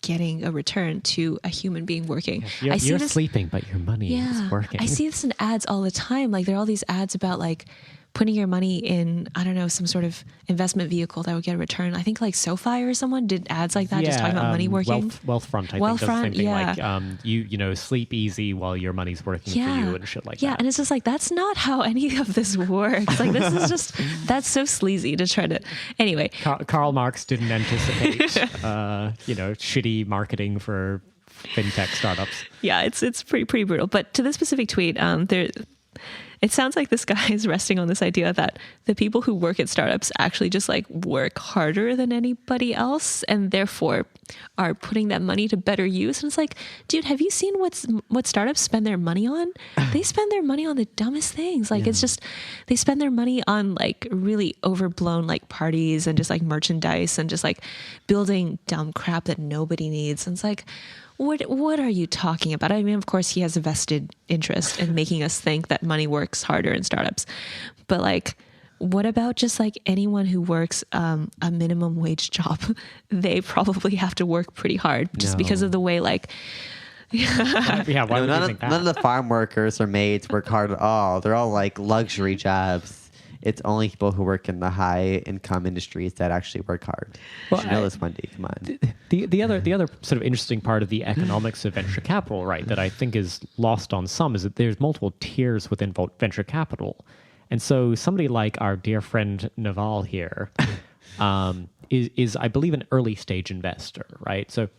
getting a return to a human being working. Yes, you're sleeping, but your money is working. I see this in ads all the time. Like there are all these ads about like putting your money in, I don't know, some sort of investment vehicle that would get a return. I think like SoFi or someone did ads like that, just talking about money working. Wealthfront, I think does the same thing. Like you sleep easy while your money's working for you and shit like that. Yeah, and it's just like, that's not how any of this works. Like this is just, that's so sleazy to try to, anyway. Karl Marx didn't anticipate, shitty marketing for fintech startups. Yeah, it's pretty brutal. But to this specific tweet, it sounds like this guy is resting on this idea that the people who work at startups actually just like work harder than anybody else and therefore are putting that money to better use. And it's like, dude, have you seen what startups spend their money on? They spend their money on the dumbest things. Like it's just, they spend their money on like really overblown like parties and just like merchandise and just like building dumb crap that nobody needs. And it's like, what are you talking about? I mean, of course, he has a vested interest in making us think that money works harder in startups. But like, what about just like anyone who works a minimum wage job? They probably have to work pretty hard just because of the way like... Why would you think that? None of the farm workers or maids work hard at all. They're all like luxury jobs. It's only people who work in the high income industries that actually work hard. Well, you know this, Wendy. Come on. The other sort of interesting part of the economics of venture capital, right, that I think is lost on some is that there's multiple tiers within venture capital, and so somebody like our dear friend Naval here is I believe an early stage investor, right? So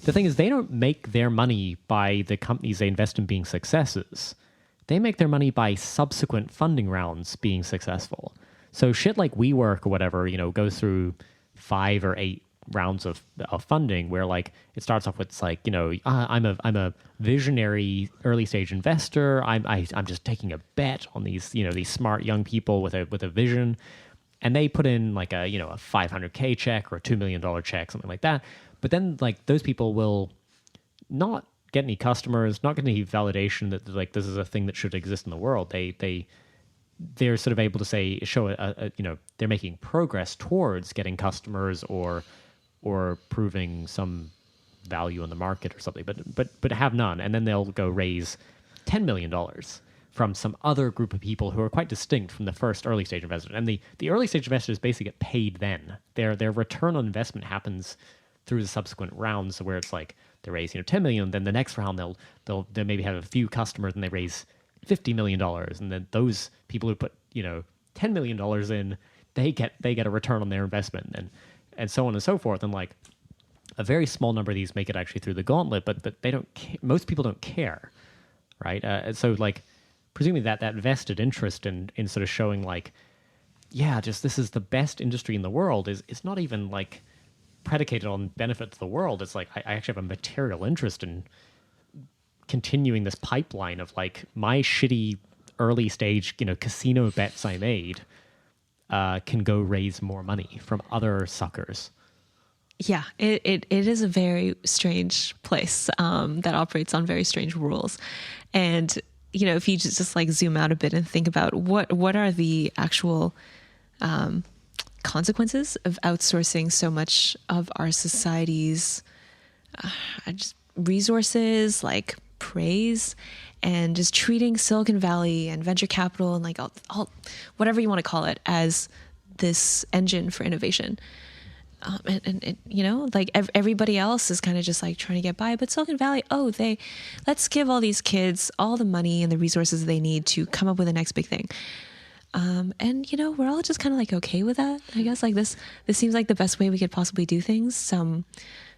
the thing is, they don't make their money by the companies they invest in being successes. They make their money by subsequent funding rounds being successful. So shit like WeWork or whatever, goes through 5 or 8 rounds of funding where like it starts off with it's like, I'm a visionary early stage investor. I'm just taking a bet on these, these smart young people with a vision. And they put in like a $500K check or a $2 million check, something like that. But then like those people will not get any customers, not get any validation that like this is a thing that should exist in the world. They're sort of able to show they're making progress towards getting customers or proving some value in the market or something, but have none, and then they'll go raise $10 million from some other group of people who are quite distinct from the first early stage investors. And the early stage investors basically get paid then. Their return on investment happens through the subsequent rounds where it's like they raise 10 million, then the next round they'll maybe have a few customers and they raise $50 million, and then those people who put $10 million in, they get a return on their investment, and so on and so forth. And like a very small number of these make it actually through the gauntlet, but they don't. Most people don't care, right? So like presumably that vested interest in sort of showing like, yeah, just this is the best industry in the world is not even like predicated on benefit to the world. It's like I actually have a material interest in continuing this pipeline of like my shitty early stage casino bets I made can go raise more money from other suckers. Yeah, it is a very strange place that operates on very strange rules. And, you know, if you just like zoom out a bit and think about what are the actual consequences of outsourcing so much of our society's just resources, like praise, and just treating Silicon Valley and venture capital and like all whatever you want to call it as this engine for innovation. And you know, like everybody else is kind of just like trying to get by, but Silicon Valley, let's give all these kids all the money and the resources they need to come up with the next big thing. And you know, we're all just kind of like okay with that, I guess. Like this seems like the best way we could possibly do things. Some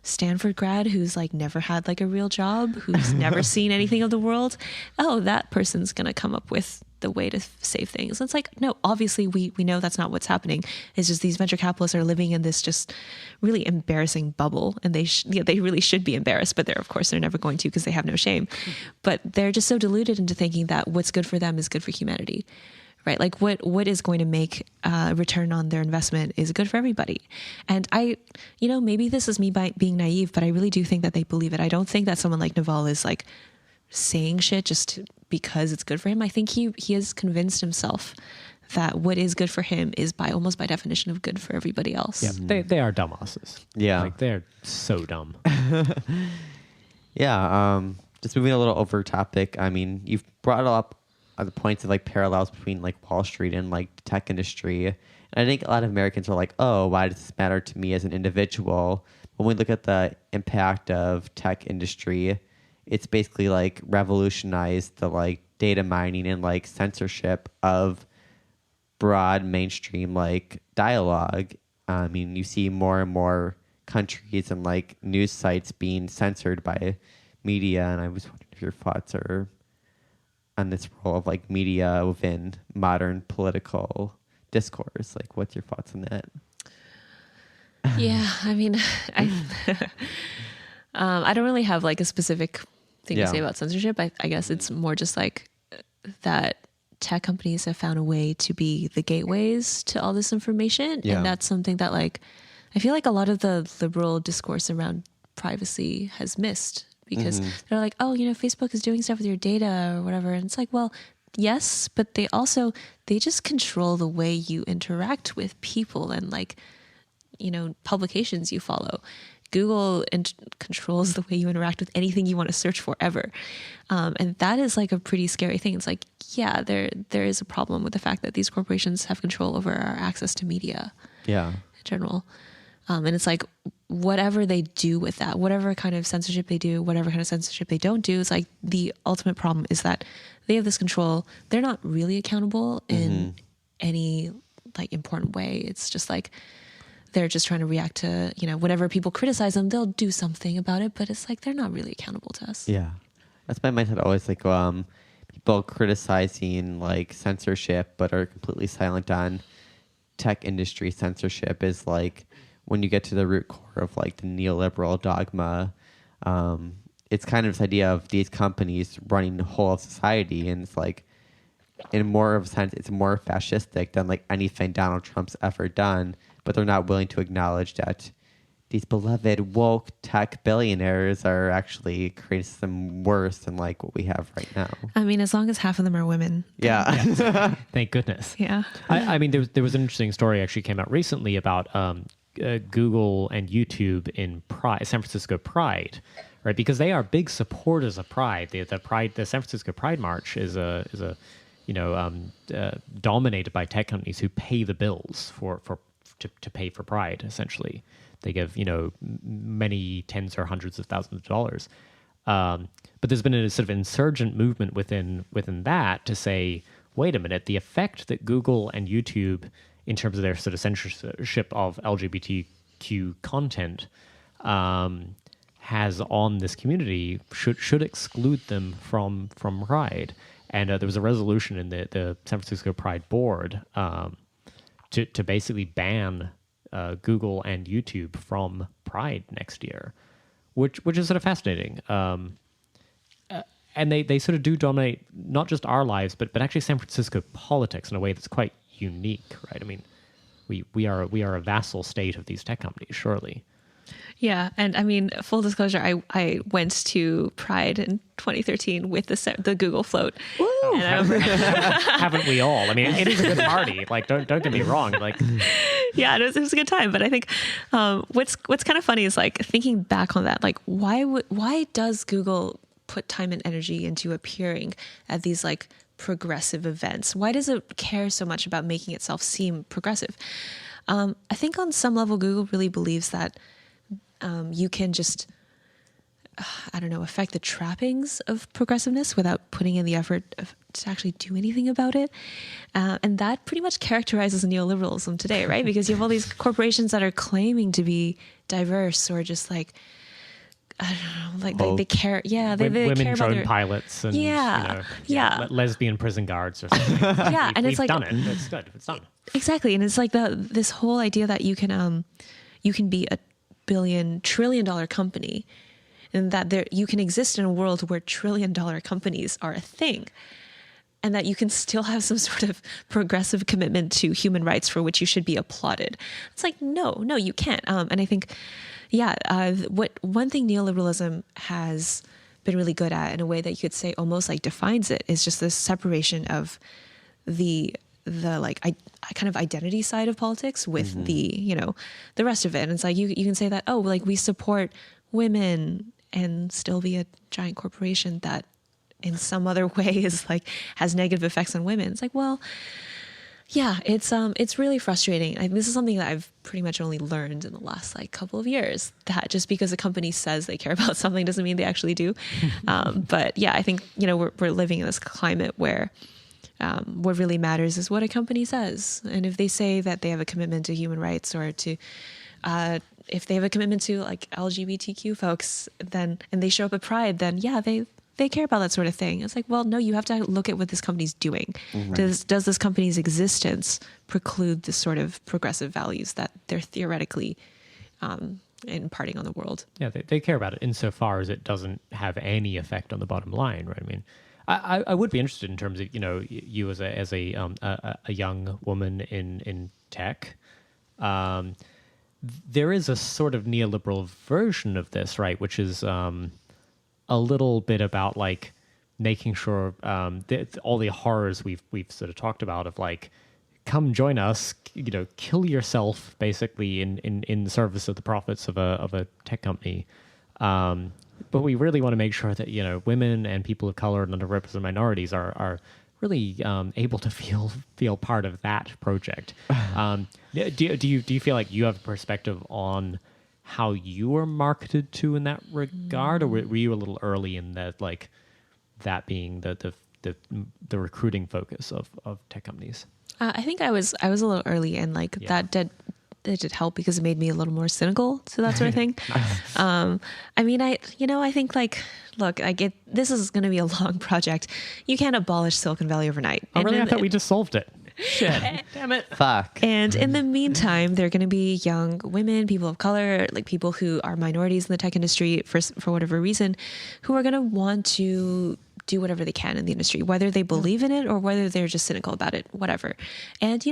Stanford grad who's like never had like a real job, who's never seen anything of the world. Oh, that person's going to come up with the way to save things. It's like, no, obviously we know that's not what's happening. It's just these venture capitalists are living in this just really embarrassing bubble, and they really should be embarrassed, but of course they're never going to because they have no shame. But they're just so deluded into thinking that what's good for them is good for humanity. Right? Like what is going to make a return on their investment is good for everybody. And maybe this is me by being naive, but I really do think that they believe it. I don't think that someone like Naval is like saying shit just because it's good for him. I think he has convinced himself that what is good for him is almost by definition of good for everybody else. Yeah, they are dumbasses. Yeah. Like they're so dumb. Yeah. Just moving a little over topic. I mean, you've brought up the points of like parallels between like Wall Street and like the tech industry. And I think a lot of Americans are like, oh, why does this matter to me as an individual? When we look at the impact of tech industry, it's basically like revolutionized the like data mining and like censorship of broad mainstream like dialogue. I mean, you see more and more countries and like news sites being censored by media. And I was wondering if your thoughts are on this role of like media within modern political discourse. Like, what's your thoughts on that? Yeah, I mean, I don't really have like a specific thing to say about censorship. I guess it's more just like that tech companies have found a way to be the gateways to all this information. Yeah. And that's something that like, I feel like a lot of the liberal discourse around privacy has missed. Because they're like, oh, you know, Facebook is doing stuff with your data or whatever. And it's like, well, yes, but they just control the way you interact with people and like, you know, publications you follow. Google controls the way you interact with anything you want to search for ever. And that is like a pretty scary thing. It's like, yeah, there is a problem with the fact that these corporations have control over our access to media in general. And it's like, whatever they do with that, whatever kind of censorship they do, whatever kind of censorship they don't do, it's like the ultimate problem is that they have this control. They're not really accountable in any like important way. It's just like they're just trying to react to, you know, whenever people criticize them, they'll do something about it. But it's like they're not really accountable to us. Yeah. That's my mindset always, like people criticizing like censorship but are completely silent on tech industry censorship is like, when you get to the root core of like the neoliberal dogma, it's kind of this idea of these companies running the whole of society. And it's like, in more of a sense, it's more fascistic than like anything Donald Trump's ever done. But they're not willing to acknowledge that these beloved woke tech billionaires are actually creating something worse than like what we have right now. I mean, as long as half of them are women. Yeah. Thank goodness. Yeah. I mean, there was an interesting story actually came out recently about Google and YouTube in San Francisco Pride, right? Because they are big supporters of Pride. The San Francisco Pride March is dominated by tech companies who pay the bills to pay for Pride. Essentially, they give many tens or hundreds of thousands of dollars. But there's been a sort of insurgent movement within that to say, wait a minute, the effect that Google and YouTube, in terms of their sort of censorship of LGBTQ content, has on this community should exclude them from Pride. And there was a resolution in the San Francisco Pride Board to basically ban Google and YouTube from Pride next year, which is sort of fascinating. And they sort of do dominate not just our lives, but actually San Francisco politics in a way that's quite unique, right? I mean, we are a vassal state of these tech companies, surely. Yeah, and I mean, full disclosure, I went to Pride in 2013 with the Google float. Woo! And I remember, Haven't we all? I mean, it is a good party. Like, don't get me wrong. Like, yeah, it was a good time. But I think what's kind of funny is like thinking back on that. Like, why does Google put time and energy into appearing at these like progressive events? Why does it care so much about making itself seem progressive? I think on some level, Google really believes that you can just, I don't know, affect the trappings of progressiveness without putting in the effort to actually do anything about it. And that pretty much characterizes neoliberalism today, right? Because you have all these corporations that are claiming to be diverse or just like, I don't know, like they care. Yeah, they women care about drone pilots and lesbian prison guards or something. Yeah, and it's like done it. It's good. It's done. Exactly, and it's like this whole idea that you can be a trillion-dollar company, and that you can exist in a world where trillion-dollar companies are a thing, and that you can still have some sort of progressive commitment to human rights for which you should be applauded. It's like no, you can't. And I think. Yeah, one thing neoliberalism has been really good at, in a way that you could say almost like defines it, is just this separation of the like kind of identity side of politics with the rest of it. And it's like you can say that, oh, like we support women and still be a giant corporation that in some other way is like has negative effects on women. It's like, well, yeah, it's really frustrating. This is something that I've pretty much only learned in the last like couple of years, that just because a company says they care about something doesn't mean they actually do. But yeah, I think, we're living in this climate where what really matters is what a company says. And if they say that they have a commitment to human rights or to, if they have a commitment to like LGBTQ folks, and they show up at Pride, then yeah, they care about that sort of thing. It's like, well, no, you have to look at what this company's doing. Mm-hmm. Does this company's existence preclude the sort of progressive values that they're theoretically imparting on the world? Yeah, they care about it insofar as it doesn't have any effect on the bottom line, right? I mean, I would be interested in terms of you as a young woman in tech. There is a sort of neoliberal version of this, right? Which is a little bit about like making sure all the horrors we've sort of talked about of like, come join us, kill yourself basically in service of the profits of a tech company. But we really want to make sure that women and people of color and underrepresented minorities are really able to feel part of that project. Do you feel like you have a perspective on how you were marketed to in that regard, or were you a little early in that, like that being the recruiting focus of tech companies? I think I was a little early, and that did help because it made me a little more cynical to that sort of thing. Nice. I mean, I think look, this is going to be a long project. You can't abolish Silicon Valley overnight. Oh, really? I thought we just solved it. Shit. Damn it. Fuck. And in the meantime, there are going to be young women, people of color, like people who are minorities in the tech industry for whatever reason, who are going to want to do whatever they can in the industry, whether they believe in it or whether they're just cynical about it, whatever. And,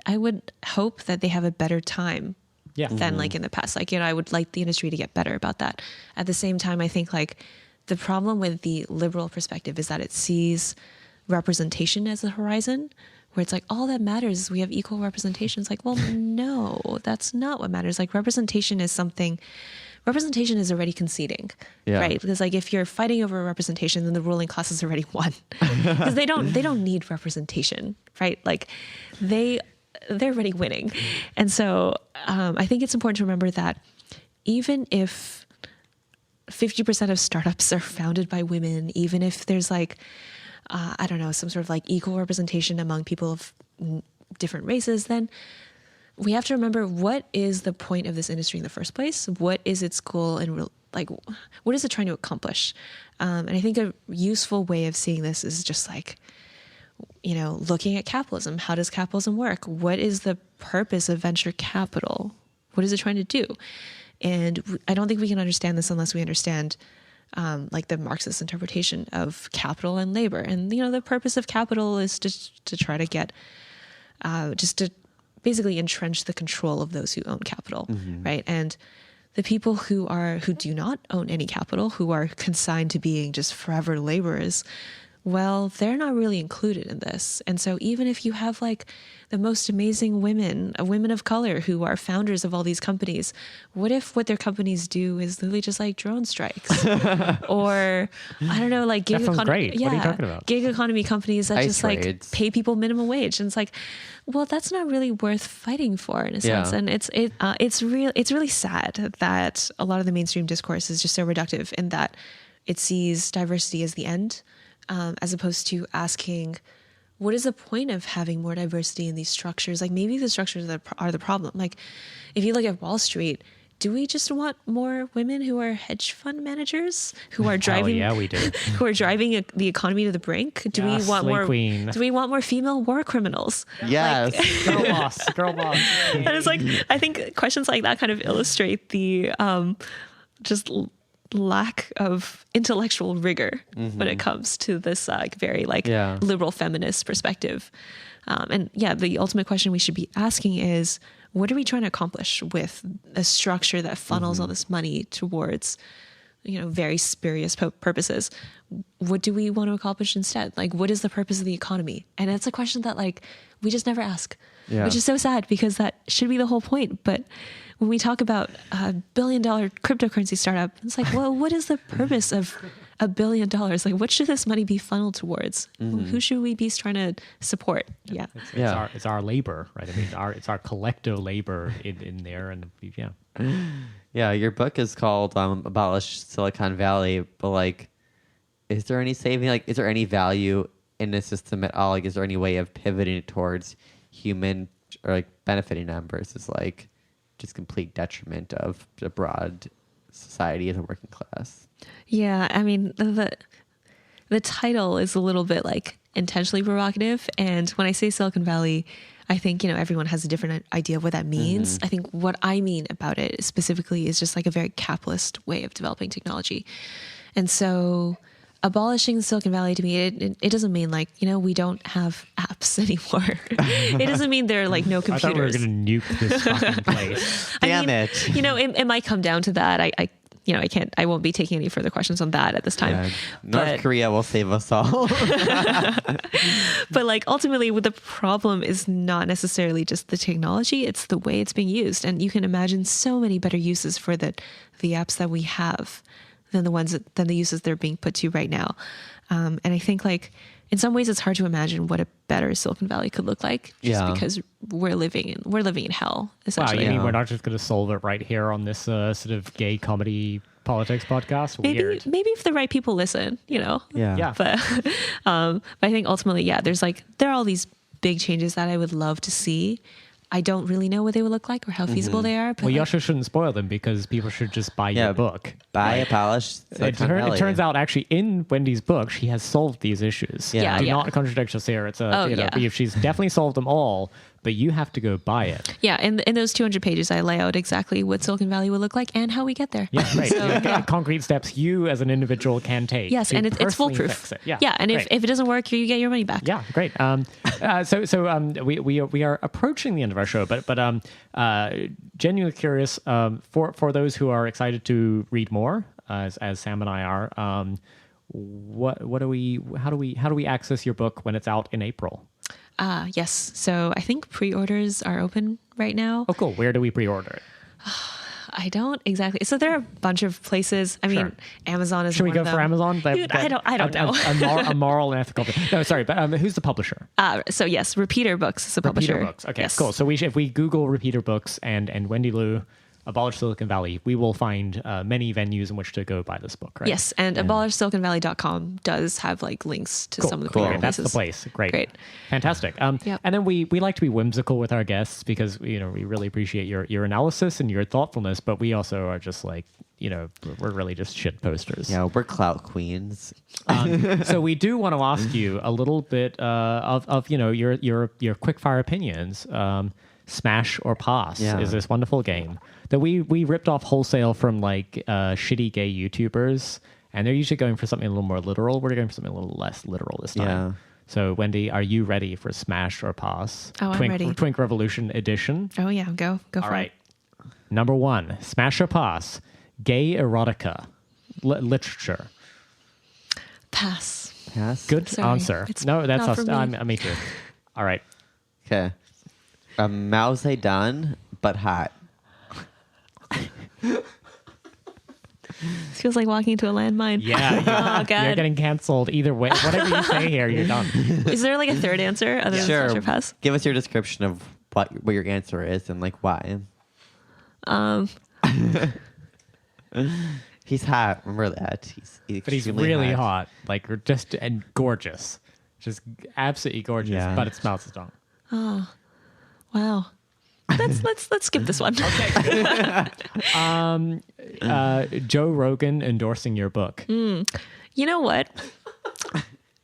I would hope that they have a better time than like in the past. Like, I would like the industry to get better about that. At the same time, I think like the problem with the liberal perspective is that it sees representation as the horizon, where it's like, all that matters is we have equal representation. It's like, well, no, that's not what matters. Like representation is already conceding, right? Because like if you're fighting over representation, then the ruling class has already won, because they don't need representation, right? Like they're already winning. And so I think it's important to remember that even if 50% of startups are founded by women, even if there's like, I don't know, some sort of like equal representation among people of different races, then we have to remember, what is the point of this industry in the first place? What is its goal, and like, what is it trying to accomplish? And I think a useful way of seeing this is just like, looking at capitalism. How does capitalism work? What is the purpose of venture capital? What is it trying to do? And I don't think we can understand this unless we understand like the Marxist interpretation of capital and labor. And, the purpose of capital is to try to get, just to basically entrench the control of those who own capital, right? And the people who do not own any capital, who are consigned to being just forever laborers, well, they're not really included in this. And so even if you have like the most amazing women of color who are founders of all these companies, what if what their companies do is literally just like drone strikes? Or I don't know, like That sounds great. What are you talking about? Gig economy companies that Ice just raids. like pay people minimum wage. And it's like, well, that's not really worth fighting for in a sense. And it's really sad that a lot of the mainstream discourse is just so reductive in that it sees diversity as the end, as opposed to asking, what is the point of having more diversity in these structures? Like maybe the structures are the problem. Like if you look at Wall Street, do we just want more women who are hedge fund managers who are driving? Yeah, we do. Who are driving the economy to the brink? Do we want more? Queen. Do we want more female war criminals? Yes. Girl boss. And it's like, I think questions like that kind of illustrate the just lack of intellectual rigor when it comes to this very liberal feminist perspective. And the ultimate question we should be asking is, what are we trying to accomplish with a structure that funnels all this money towards, very spurious purposes? What do we want to accomplish instead? Like, what is the purpose of the economy? And it's a question that we just never ask, which is so sad because that should be the whole point. But when we talk about a $1 billion cryptocurrency startup, it's like, well, what is the purpose of $1 billion? Like, what should this money be funneled towards? Who should we be trying to support? It's our labor, right? I mean, it's our collective labor in there, and Yeah, your book is called Abolish Silicon Valley, but is there any saving? Is there any value in the system at all? Is there any way of pivoting it towards human or benefiting them versus just complete detriment of the broad society and the working class? Yeah, I mean, the title is a little bit intentionally provocative. And when I say Silicon Valley, I think, everyone has a different idea of what that means. I think what I mean about it specifically is just a very capitalist way of developing technology. And so abolishing Silicon Valley to me, it doesn't mean we don't have apps anymore. It doesn't mean there are no computers. I thought we were going to nuke this fucking place. Damn it. It might come down to that. I won't be taking any further questions on that at this time. Yeah. North Korea will save us all. But ultimately, the problem is not necessarily just the technology; it's the way it's being used. And you can imagine so many better uses for the apps that we have than the uses they're being put to right now. And I think in some ways, it's hard to imagine what a better Silicon Valley could look like, just because we're living in hell, essentially. Wow, you mean we're not just going to solve it right here on this sort of gay comedy politics podcast? Weird. Maybe if the right people listen, Yeah. But I think ultimately, there are all these big changes that I would love to see. I don't really know what they would look like or how feasible they are. But well, Yasha shouldn't spoil them because people should just buy your book. Buy Abolish Silicon Valley. It turns out, actually, in Wendy's book, she has solved these issues. Yeah. Do not contradict us here. She's definitely solved them all, but you have to go buy it. Yeah, in those 200 pages, I lay out exactly what Silicon Valley would look like and how we get there. Yeah, right. So, concrete steps you as an individual can take. Yes, and it's foolproof. Yeah, and if it doesn't work, you get your money back. Yeah, great. We are approaching the end of our show, but genuinely curious for those who are excited to read more, as Sam and I are. How do we access your book when it's out in April? Yes. So I think pre-orders are open right now. Oh, cool. Where do we pre-order it? I don't exactly. So there are a bunch of places. I mean, Amazon is. Should we go for Amazon? Dude, I don't know. A moral and ethical. No, sorry, but who's the publisher? So yes, Repeater Books is the publisher. Repeater Books. Okay, yes. Cool. So if we Google Repeater Books and Wendy Liu, Abolish Silicon Valley, we will find many venues in which to go buy this book, right? Yes, and abolishsiliconvalley.com does have links to some of the places. That's the place. Great. Fantastic. Yep. And then we like to be whimsical with our guests because we really appreciate your analysis and your thoughtfulness, but we also are just we're really just shit posters. Yeah, we're clout queens. So we do want to ask you a little bit of your quick fire opinions. Smash or Pass is this wonderful game that we ripped off wholesale from shitty gay YouTubers, and they're usually going for something a little more literal. We're going for something a little less literal this time. Yeah. So Wendy, are you ready for Smash or Pass? Oh, I'm ready. Twink Revolution edition. Oh yeah, go for it. All right. Number 1, smash or pass, gay erotica, literature. Pass. Pass. Good Sorry, answer. it's No, that's not us. for me. Me too. All right. Okay. Mao Zedong, but hot. Feels like walking into a landmine. Yeah. Oh, God. You're getting canceled either way. Whatever you say here, you're done. Is there like a third answer other than Sure. smash or pass? Give us your description of what your answer is and like why. He's hot. Remember that. But he's extremely really hot. Like, just and gorgeous. Just absolutely gorgeous. Yeah. But it's Mao Zedong. Wow. Let's skip this one. Joe Rogan endorsing your book. You know what?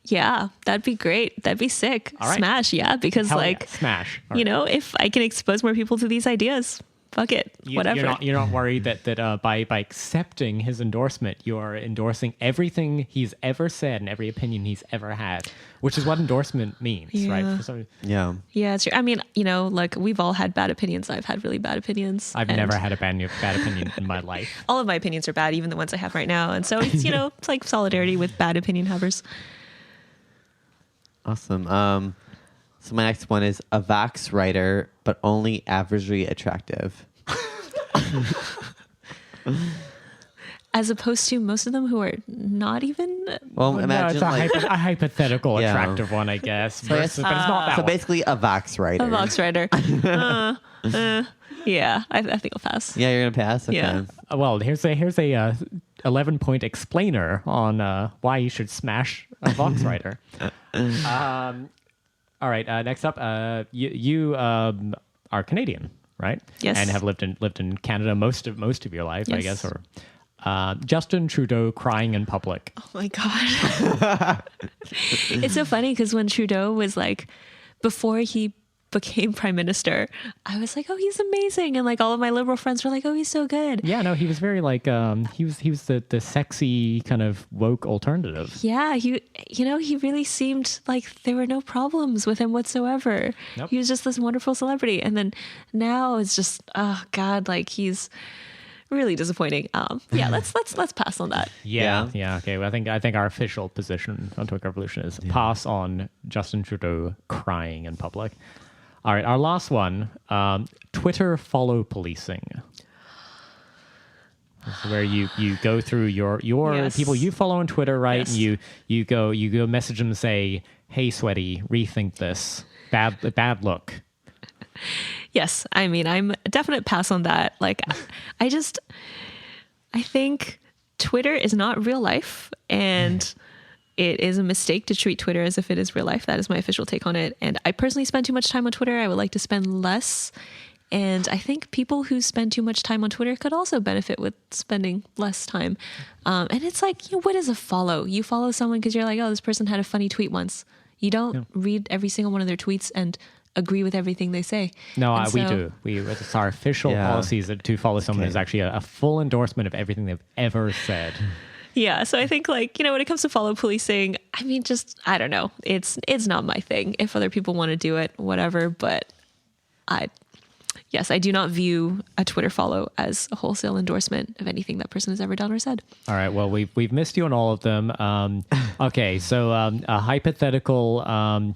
Yeah, that'd be great. That'd be sick. All right. Smash, yeah, because Hell yeah. like Smash. All you right. know, if I can expose more people to these ideas, fuck it, whatever. You're not worried that by accepting his endorsement, you are endorsing everything he's ever said and every opinion he's ever had, which is what endorsement means, right? Yeah. For some, Yeah. Yeah, it's true. I mean, you know, like we've all had bad opinions. I've had really bad opinions. I've and never had a bad opinion in my life. all of my opinions are bad, even the ones I have right now. And so it's, you know, it's like solidarity with bad opinion havers. Awesome. So my next one is a Vox writer, but only averagely attractive. As opposed to most of them who are not even. Well, No, imagine it's a hypothetical Yeah. attractive one, I guess. So Versus, but it's not that so one. basically a Vox writer. A Vox writer. Yeah, I think I'll pass. Yeah, you're gonna pass. Okay. Yeah. Well, here's a 11-point explainer on why you should smash a Vox writer. All right. Next up, you are Canadian, right? Yes. And have lived in Canada most of your life, I Yes. guess. Or Justin Trudeau crying in public. Oh my God. It's so funny because when Trudeau was like, before he became prime minister, I was like, oh, he's amazing. And like all of my liberal friends were like, oh, he's so good. Yeah, no, he was very like he was the sexy kind of woke alternative. Yeah, he really seemed like there were no problems with him whatsoever. Nope. He was just this wonderful celebrity. And then now it's just, oh God, like he's really disappointing. Yeah, let's pass on that. Yeah. Okay. Well, I think our official position on Twitch Revolution is pass on Justin Trudeau crying in public. All right, our last one, Twitter follow policing. This is where you go through your Yes. people you follow on Twitter, right? Yes. And you go message them and say, "Hey, sweaty, rethink this. Bad look." Yes, I mean, I'm a definite pass on that. Like, I think Twitter is not real life, and it is a mistake to treat Twitter as if it is real life. That is my official take on it. And I personally spend too much time on Twitter. I would like to spend less. And I think people who spend too much time on Twitter could also benefit with spending less time. And it's like, what is a follow? You follow someone because you're like, oh, this person had a funny tweet once. You don't read every single one of their tweets and agree with everything they say. No, And we so- do. It's our official policies that to follow someone is actually a full endorsement of everything they've ever said. Yeah, so I think like, when it comes to follow policing, I mean, just, I don't know. It's not my thing. If other people want to do it, whatever. But I do not view a Twitter follow as a wholesale endorsement of anything that person has ever done or said. All right. Well, we've missed you on all of them. Okay. So a hypothetical,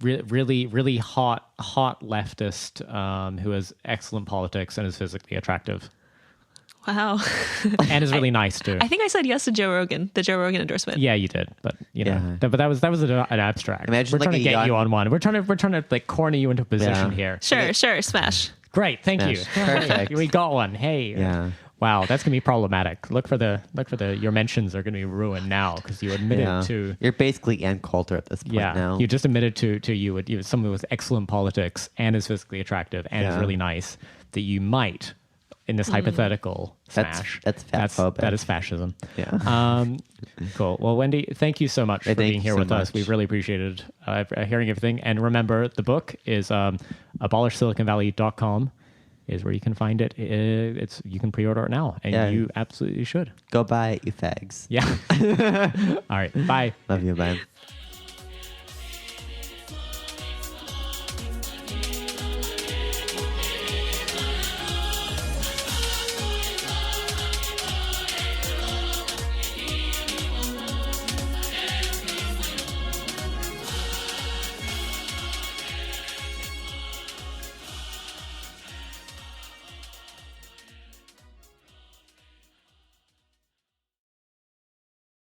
really hot leftist who has excellent politics and is physically attractive Wow. and is really nice too. I think I said yes to Joe Rogan, the Joe Rogan endorsement. Yeah, you did, but but that was an abstract. Imagine we're like trying to a get young- you on one. We're trying to like corner you into a position here. Sure, smash. Great, thank you. Perfect. We got one. Hey. Yeah. Wow, that's gonna be problematic. Look for your mentions are gonna be ruined now because you admitted to. You're basically Ann Coulter at this point now. You just admitted to you someone with excellent politics and is physically attractive and is really nice that you might in this hypothetical smash. That's fatphobic. That is fascism. Yeah. Cool. Well, Wendy, thank you so much for Thank being you here so with us. much. We've really appreciated hearing everything. And remember, the book is abolishsiliconvalley.com is where you can find it. You can pre-order it now, and you absolutely should. Go buy it, you fags. Yeah. All right. Bye. Love you, bye.